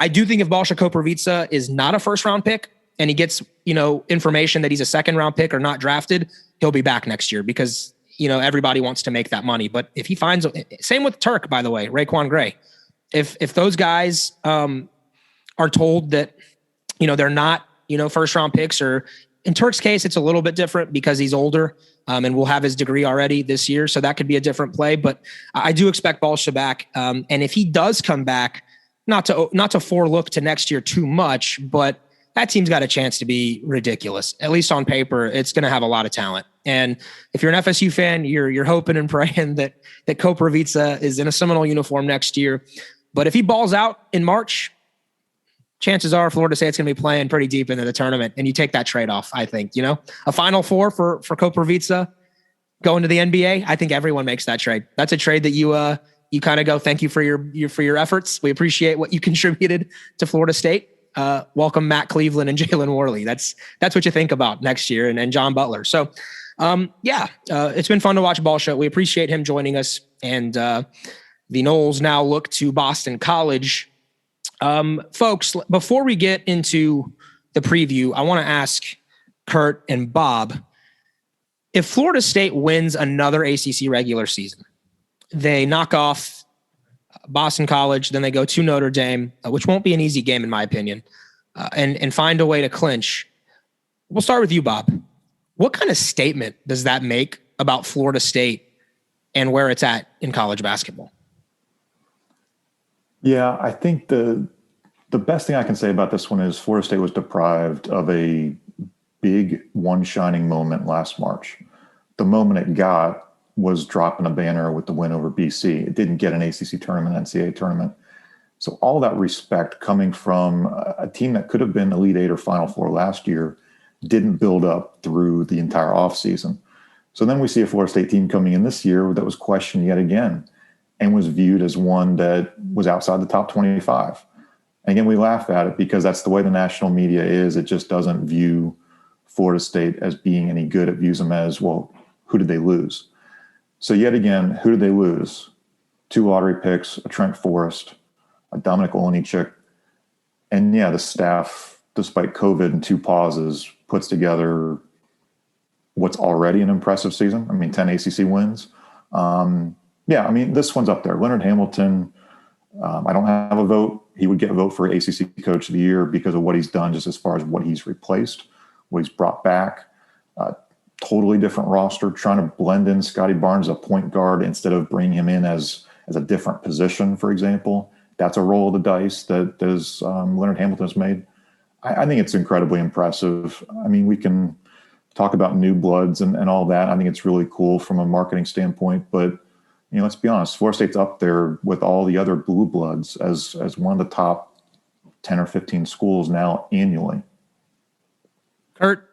I do think if Balsha Koprivica is not a first round pick and he gets, information that he's a second round pick or not drafted, he'll be back next year because, everybody wants to make that money. But if he finds, same with Turk, by the way, Raekwon Gray, if those guys are told that, they're not, first round picks, or in Turk's case, it's a little bit different because he's older and will have his degree already this year. So that could be a different play, but I do expect Balsha back. And if he does come back, not to forelook to next year too much, but that team's got a chance to be ridiculous. At least on paper, it's going to have a lot of talent. And if you're an FSU fan, you're hoping and praying that Koprivica is in a Seminole uniform next year. But if he balls out in March, chances are Florida State's going to be playing pretty deep into the tournament, and you take that trade-off, I think. A Final Four for Koprivica going to the NBA, I think everyone makes that trade. That's a trade that you kind of go, thank you for your efforts. We appreciate what you contributed to Florida State. Welcome Matt Cleveland and Jalen Worley. That's what you think about next year, and John Butler. So, it's been fun to watch Balsha. We appreciate him joining us, and the Noles now look to Boston College. Folks, before we get into the preview, I want to ask Kurt and Bob, if Florida State wins another ACC regular season, they knock off Boston College, then they go to Notre Dame, which won't be an easy game in my opinion, and find a way to clinch. We'll start with you, Bob. What kind of statement does that make about Florida State and where it's at in college basketball?
Yeah, I think the best thing I can say about this one is Florida State was deprived of a big one shining moment last March. The moment it got was dropping a banner with the win over BC. It didn't get an ACC tournament, NCAA tournament. So all that respect coming from a team that could have been Elite Eight or Final Four last year didn't build up through the entire offseason. So then we see a Florida State team coming in this year that was questioned yet again and was viewed as one that was outside the top 25. And again, we laugh at it because that's the way the national media is. It just doesn't view Florida State as being any good. It views them as, well, who did they lose? So yet again, who did they lose? 2 lottery picks, a Trent Forrest, a Dominic Olejniczak. And yeah, the staff, despite COVID and 2 pauses, puts together what's already an impressive season. I mean, 10 ACC wins. This one's up there. Leonard Hamilton, I don't have a vote. He would get a vote for ACC Coach of the Year because of what he's done, just as far as what he's replaced, what he's brought back. Totally different roster, trying to blend in Scotty Barnes, a point guard, instead of bringing him in as a different position, for example. That's a roll of the dice that Leonard Hamilton has made. I think it's incredibly impressive. I mean, we can talk about new bloods and all that. I think it's really cool from a marketing standpoint, but let's be honest, Florida State's up there with all the other blue bloods as one of the top 10 or 15 schools now annually.
Kurt,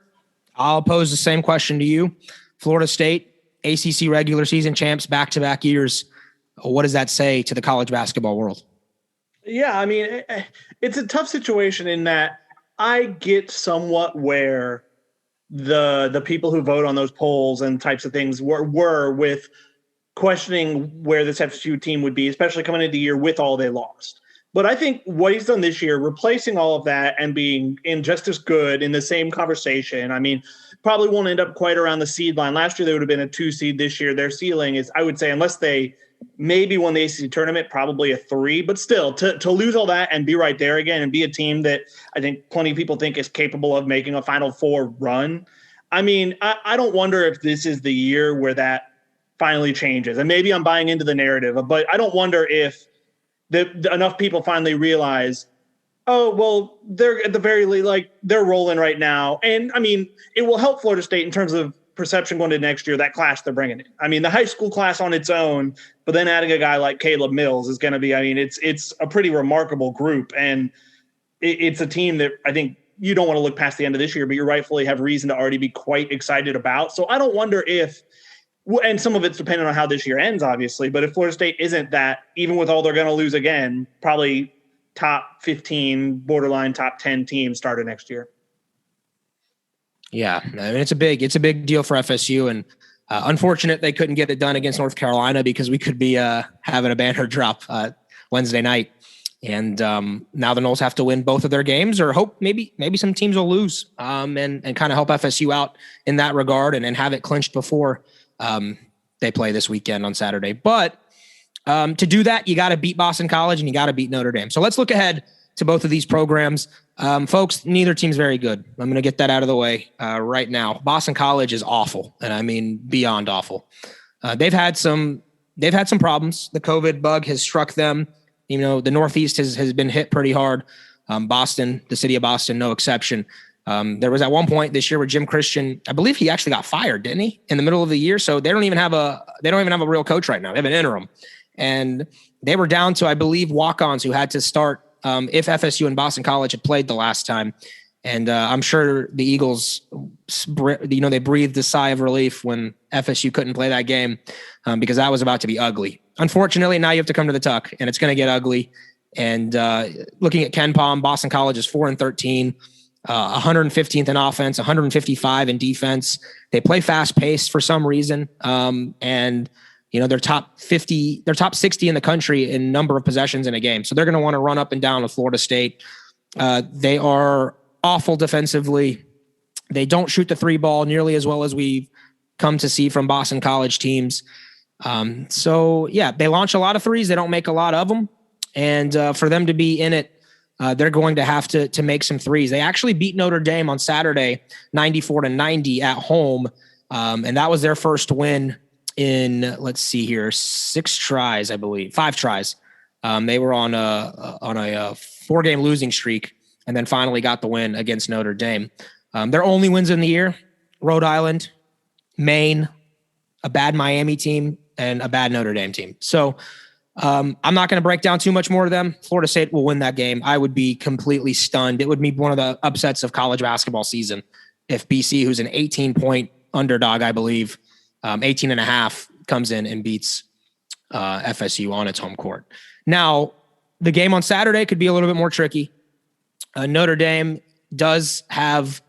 I'll pose the same question to you. Florida State, ACC regular season champs, back-to-back years. What does that say to the college basketball world?
Yeah, I mean, it's a tough situation in that I get somewhat where the people who vote on those polls and types of things were with questioning where this FSU team would be, especially coming into the year with all they lost. But I think what he's done this year, replacing all of that and being in just as good in the same conversation, I mean, probably won't end up quite around the seed line. Last year, they would have been a 2 seed. This year, their ceiling is, I would say, unless they maybe won the ACC tournament, probably a 3. But still, to lose all that and be right there again and be a team that I think plenty of people think is capable of making a Final Four run. I mean, I don't wonder if this is the year where that finally changes. And maybe I'm buying into the narrative, but I don't wonder if enough people finally realize, oh, well, they're at the very least, like, they're rolling right now. And I mean, it will help Florida State in terms of perception going to next year, that class they're bringing in. I mean, the high school class on its own, but then adding a guy like Caleb Mills is going to be, I mean, it's a pretty remarkable group. And it's a team that I think you don't want to look past the end of this year, but you rightfully have reason to already be quite excited about. So I don't wonder if, and some of it's dependent on how this year ends, obviously, but if Florida State isn't that, even with all they're going to lose again, probably top 15, borderline top 10 team started next year.
Yeah, I mean, it's a big deal for FSU, and unfortunate they couldn't get it done against North Carolina because we could be having a banner drop Wednesday night. And now the Noles have to win both of their games, or hope maybe some teams will lose and kind of help FSU out in that regard and have it clinched before they play this weekend on Saturday. But to do that, you got to beat Boston College and you got to beat Notre Dame. So let's look ahead to both of these programs. Folks, neither team's very good. I'm going to get that out of the way right now. Boston College is awful, and I mean beyond awful. They've had some problems. The COVID bug has struck them. You know, the Northeast has been hit pretty hard. Boston, the city of Boston, no exception. There was at one point this year where Jim Christian, I believe he actually got fired, didn't he, in the middle of the year? So they don't even have a real coach right now. They have an interim, and they were down to, I believe, walk-ons who had to start if FSU and Boston College had played the last time. And I'm sure the Eagles, they breathed a sigh of relief when FSU couldn't play that game because that was about to be ugly. Unfortunately, now you have to come to the Tuck, and it's going to get ugly. And looking at Ken Palm, Boston College is 4-13, 115th in offense, 155 in defense. They play fast paced for some reason. And they're top 50, they're top 60 in the country in number of possessions in a game. So they're going to want to run up and down with Florida State. They are awful defensively. They don't shoot the three ball nearly as well as we've come to see from Boston College teams. They launch a lot of threes. They don't make a lot of them. And for them to be in it, they're going to have to make some threes. They actually beat Notre Dame on Saturday, 94-90 at home. And that was their first win in, let's see here, 5 tries. They were on a 4-game losing streak and then finally got the win against Notre Dame. Their only wins in the year, Rhode Island, Maine, a bad Miami team, and a bad Notre Dame team. So I'm not going to break down too much more of them. Florida State will win that game. I would be completely stunned. It would be one of the upsets of college basketball season if BC, who's an 18-point underdog, I believe, 18.5, comes in and beats FSU on its home court. Now, the game on Saturday could be a little bit more tricky. Notre Dame does have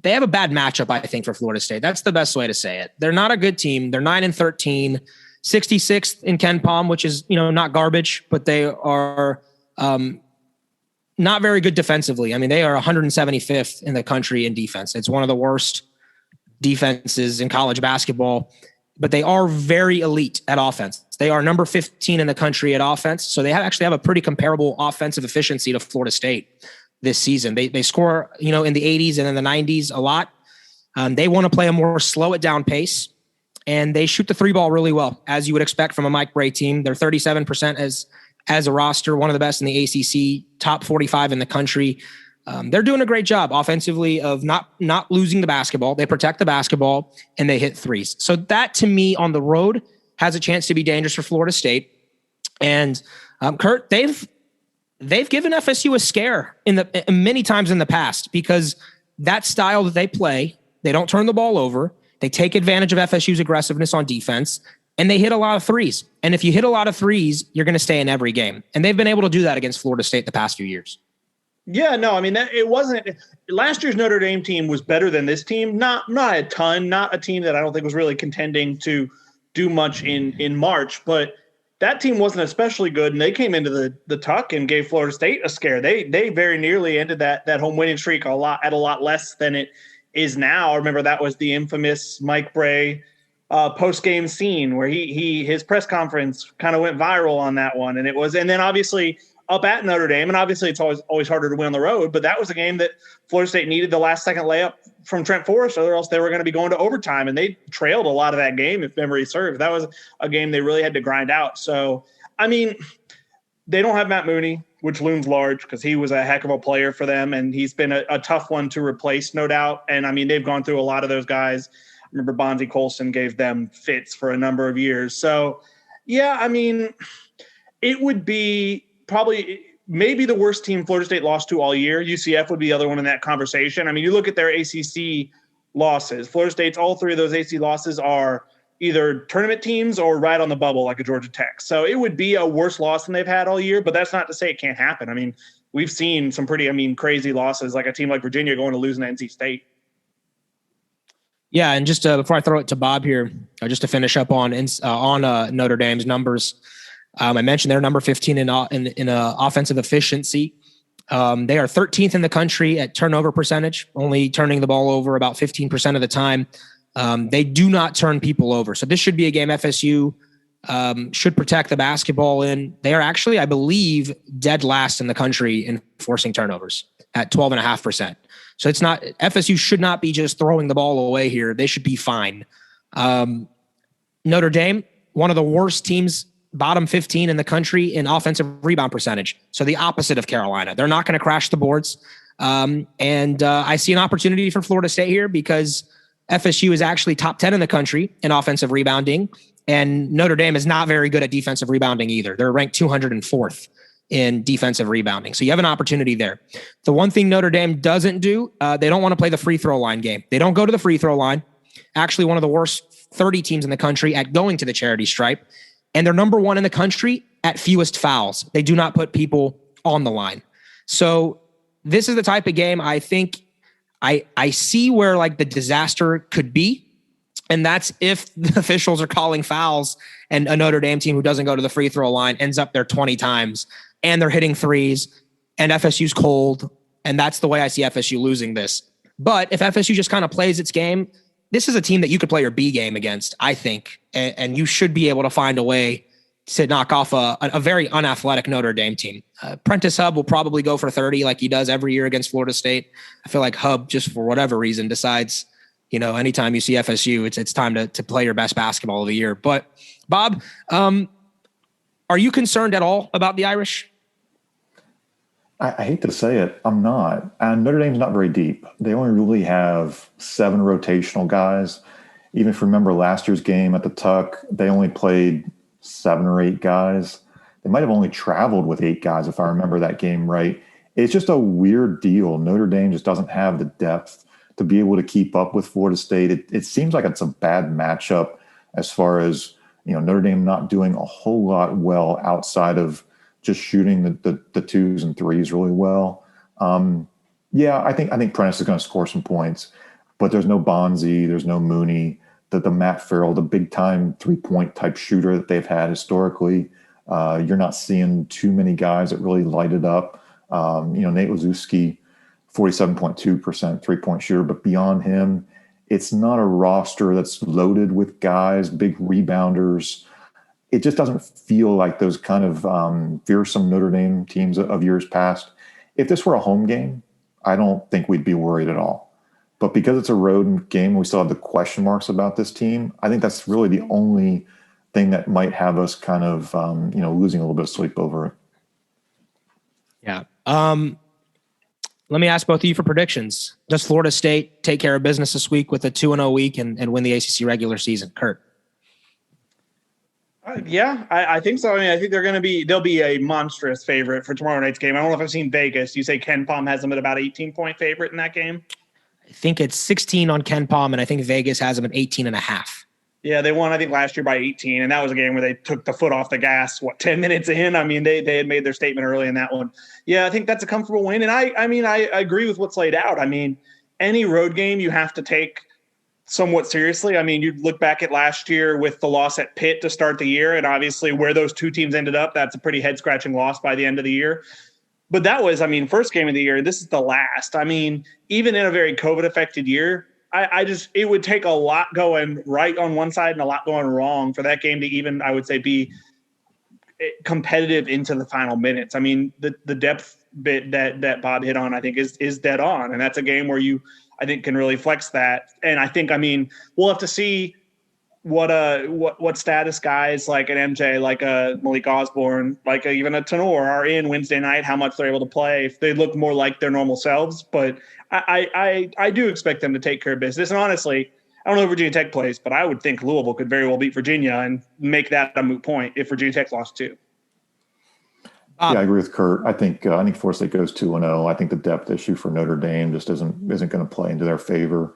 they have a bad matchup, I think, for Florida State. That's the best way to say it. They're not a good team. They're 9-13, 66th in Ken Palm, which is, not garbage, but they are not very good defensively. I mean, they are 175th in the country in defense. It's one of the worst defenses in college basketball, but they are very elite at offense. They are number 15 in the country at offense. So they actually have a pretty comparable offensive efficiency to Florida State this season. They score, in the 80s and in the 90s a lot. They want to play a more slow it down pace, and they shoot the three ball really well, as you would expect from a Mike Bray team. They're 37% as a roster, one of the best in the ACC, top 45 in the country. They're doing a great job offensively of not losing the basketball. They protect the basketball and they hit threes. So that, to me, on the road has a chance to be dangerous for Florida State. And Kurt, they've given FSU a scare many times in the past because that style that they play, they don't turn the ball over. They take advantage of FSU's aggressiveness on defense, and they hit a lot of threes. And if you hit a lot of threes, you're going to stay in every game. And they've been able to do that against Florida State the past few years.
Yeah, no, I mean, it wasn't – last year's Notre Dame team was better than this team. Not a ton, not a team that I don't think was really contending to do much in March, but that team wasn't especially good, and they came into the Tuck and gave Florida State a scare. They very nearly ended that home winning streak at a lot less than it is now. I remember that was the infamous Mike Bray post-game scene where his press conference kind of went viral on that one. And then obviously up at Notre Dame. And obviously it's always harder to win on the road, but that was a game that Florida State needed the last second layup from Trent Forrest, or else they were going to be going to overtime. And they trailed a lot of that game, if memory serves. That was a game they really had to grind out. So, I mean, they don't have Matt Mooney, which looms large because he was a heck of a player for them. And he's been a tough one to replace, no doubt. And I mean, they've gone through a lot of those guys. I remember Bonzie Colson gave them fits for a number of years. So yeah, I mean, it would be probably maybe the worst team Florida State lost to all year. UCF would be the other one in that conversation. I mean, you look at their ACC losses, Florida State's, all three of those ACC losses are either tournament teams or right on the bubble like a Georgia Tech. So it would be a worse loss than they've had all year, but that's not to say it can't happen. I mean, we've seen some pretty, crazy losses, like a team like Virginia going to lose in NC State.
Yeah, and just before I throw it to Bob here, just to finish up on Notre Dame's numbers, I mentioned they're number 15 in offensive efficiency. They are 13th in the country at turnover percentage, only turning the ball over about 15% of the time. They do not turn people over. So this should be a game FSU should protect the basketball in. They are actually, I believe, dead last in the country in forcing turnovers at 12.5%. So it's not, FSU should not be just throwing the ball away here. They should be fine. Notre Dame, one of the worst teams, bottom 15 in the country in offensive rebound percentage. So the opposite of Carolina. They're not going to crash the boards. And I see an opportunity for Florida State here because FSU is actually top 10 in the country in offensive rebounding, and Notre Dame is not very good at defensive rebounding either. They're ranked 204th in defensive rebounding. So you have an opportunity there. The one thing Notre Dame doesn't do, they don't want to play the free throw line game. They don't go to the free throw line. Actually, one of the worst 30 teams in the country at going to the charity stripe. And they're number one in the country at fewest fouls. They do not put people on the line. So this is the type of game I think I see where like the disaster could be. And that's if the officials are calling fouls and a Notre Dame team who doesn't go to the free throw line ends up there 20 times and they're hitting threes and FSU's cold. And that's the way I see FSU losing this. But if FSU just kind of plays its game, this is a team that you could play your B game against, I think. And you should be able to find a way to knock off a very unathletic Notre Dame team. Prentice Hub will probably go for 30 like he does every year against Florida State. I feel like Hub, just for whatever reason, decides, anytime you see FSU, it's time to play your best basketball of the year. But Bob, are you concerned at all about the Irish?
I hate to say it, I'm not. And Notre Dame's not very deep. They only really have 7 rotational guys. Even if you remember last year's game at the Tuck, they only played 7 or 8 guys. They might have only traveled with 8 guys, if I remember that game right. It's just a weird deal. Notre Dame just doesn't have the depth to be able to keep up with Florida State. It seems like it's a bad matchup as far as, Notre Dame not doing a whole lot well outside of just shooting the 2s and 3s really well. I think Prentice is going to score some points, but there's no Bonzie, there's no Mooney, the Matt Farrell, the big-time three-point type shooter that they've had historically. You're not seeing too many guys that really light it up. Nate Laszewski, 47.2% three-point shooter, but beyond him, it's not a roster that's loaded with guys, big rebounders. It just doesn't feel like those kind of fearsome Notre Dame teams of years past. If this were a home game, I don't think we'd be worried at all. But because it's a road game, we still have the question marks about this team. I think that's really the only thing that might have us kind of, losing a little bit of sleep over it.
Yeah. Let me ask both of you for predictions. Does Florida State take care of business this week with a 2-0 week and win the ACC regular season? Kurt.
I think so. I mean, I think they'll be a monstrous favorite for tomorrow night's game. I don't know if I've seen Vegas. You say Ken Pom has them at about 18-point favorite in that game?
I think it's 16 on Ken Pom, and I think Vegas has them at 18.5.
Yeah, they won, I think, last year by 18, and that was a game where they took the foot off the gas, 10 minutes in? I mean, they had made their statement early in that one. Yeah, I think that's a comfortable win, and I agree with what's laid out. I mean, any road game you have to take somewhat seriously. I mean, you look back at last year with the loss at Pitt to start the year, and obviously where those two teams ended up, that's a pretty head-scratching loss by the end of the year. But that was, first game of the year. This is the last. Even in a very COVID-affected year, it would take a lot going right on one side and a lot going wrong for that game to even, I would say, be competitive into the final minutes. I mean, the depth bit that Bob hit on, I think is dead on. And that's a game where you, I think, can really flex that. And I think, I mean, we'll have to see what status guys like an MJ, like a Malik Osborne, like even a Tenor are in Wednesday night, how much they're able to play, if they look more like their normal selves. But I do expect them to take care of business. And honestly, I don't know if Virginia Tech plays, but I would think Louisville could very well beat Virginia and make that a moot point if Virginia Tech lost too.
Yeah, I agree with Kurt. I think Florida State goes 2-0. I think the depth issue for Notre Dame just isn't going to play into their favor.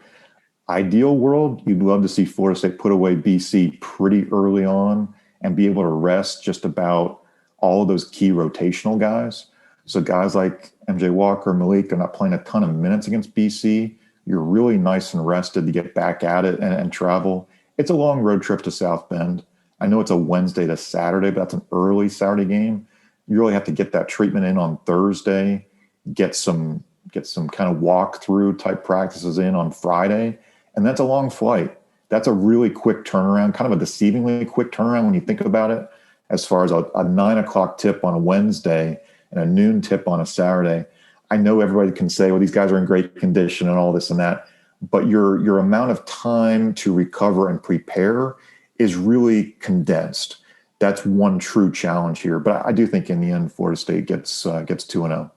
Ideal world, you'd love to see Florida State put away BC pretty early on and be able to rest just about all of those key rotational guys. So guys like MJ Walker, Malik, they're not playing a ton of minutes against BC. You're really nice and rested to get back at it and travel. It's a long road trip to South Bend. I know it's a Wednesday to Saturday, but that's an early Saturday game. You really have to get that treatment in on Thursday, get some kind of walkthrough type practices in on Friday. And that's a long flight. That's a really quick turnaround, kind of a deceivingly quick turnaround when you think about it, as far as a 9 o'clock tip on a Wednesday and a noon tip on a Saturday. I know everybody can say, well, these guys are in great condition and all this and that, but your amount of time to recover and prepare is really condensed. That's one true challenge here. But I do think in the end, Florida State gets 2-0.
All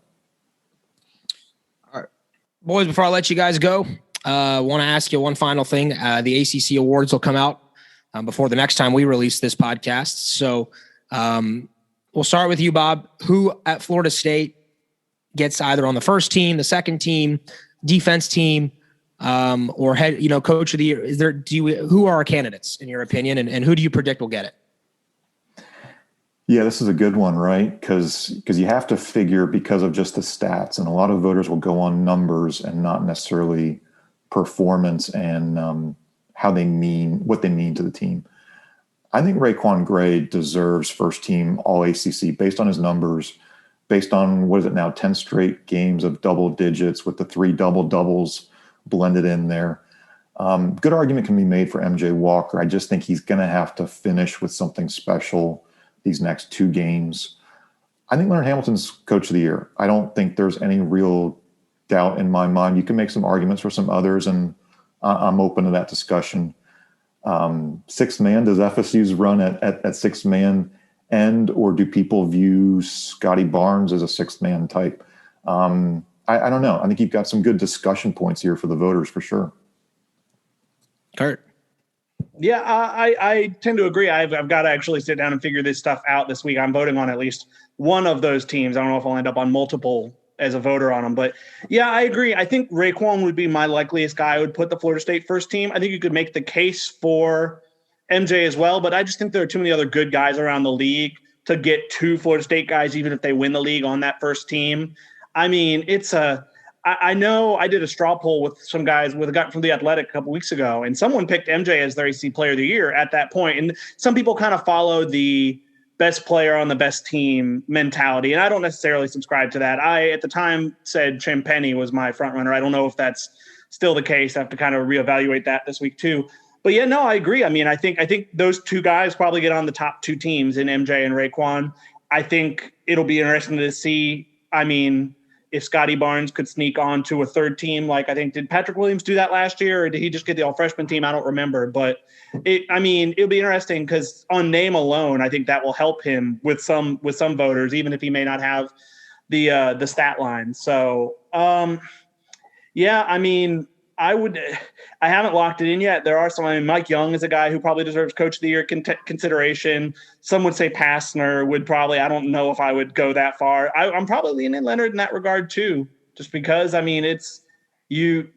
right, boys, before I let you guys go, want to ask you one final thing. The ACC awards will come out before the next time we release this podcast. So we'll start with you, Bob. Who at Florida State gets either on the first team, the second team, defense team, or head, coach of the year? Who are our candidates in your opinion, and who do you predict will get it?
Yeah, this is a good one, right? Because you have to figure, because of just the stats, and a lot of voters will go on numbers and not necessarily performance and what they mean to the team. I think Raekwon Gray deserves first team All ACC based on his numbers, based on 10 straight games of double digits with the 3 double doubles blended in there. Good argument can be made for MJ Walker. I just think he's going to have to finish with something special these next 2 games. I think Leonard Hamilton's coach of the year. I don't think there's any real doubt in my mind. You can make some arguments for some others, and I'm open to that discussion. 6-man, does FSU's run at 6-man end, or do people view Scotty Barnes as a 6-man type? I don't know. I think you've got some good discussion points here for the voters for sure.
Kurt.
Yeah, I tend to agree. I've got to actually sit down and figure this stuff out this week. I'm voting on at least one of those teams. I don't know if I'll end up on multiple as a voter on them, but yeah, I agree. I think Raekwon would be my likeliest guy. I would put the Florida State first team. I think you could make the case for MJ as well, but I just think there are too many other good guys around the league to get 2 Florida State guys, even if they win the league, on that first team. I mean, I know I did a straw poll with some guys, with a guy from The Athletic a couple weeks ago, and someone picked MJ as their ACC player of the year at that point. And some people kind of followed the best player on the best team mentality. And I don't necessarily subscribe to that. I, at the time, said Champagny was my front runner. I don't know if that's still the case. I have to kind of reevaluate that this week too. But yeah, no, I agree. I mean, I think those 2 guys probably get on the top 2 teams in MJ and Raekwon. I think it'll be interesting to see. I mean, if Scotty Barnes could sneak on to a 3rd team, like I think, did Patrick Williams do that last year, or did he just get the all freshman team? I don't remember, but it'll be interesting, because on name alone, I think that will help him with some voters, even if he may not have the stat line. So yeah, I mean, I haven't locked it in yet. There are some. Mike Young is a guy who probably deserves coach of the year consideration. Some would say Pastner would probably. I don't know if I would go that far. I'm probably leaning Leonard in that regard too, just because, I mean, it's you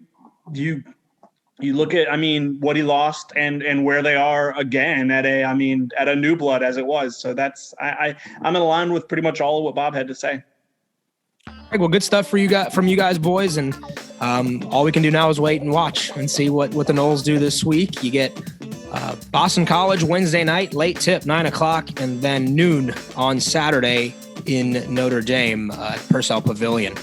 look at, I mean, what he lost and where they are again at a new blood as it was. So that's I'm in line with pretty much all of what Bob had to say.
All right, well, good stuff from you guys, boys, and all we can do now is wait and watch and see what the Noles do this week. You get Boston College Wednesday night, late tip, 9 o'clock, and then noon on Saturday in Notre Dame at Purcell Pavilion.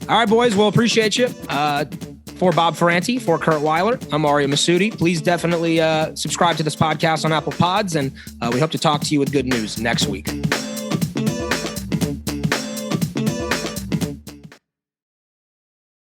All right, boys, well, appreciate you. For Bob Ferranti, for Kurt Weiler, I'm Mario Masudi. Please definitely subscribe to this podcast on Apple Pods, and we hope to talk to you with good news next week.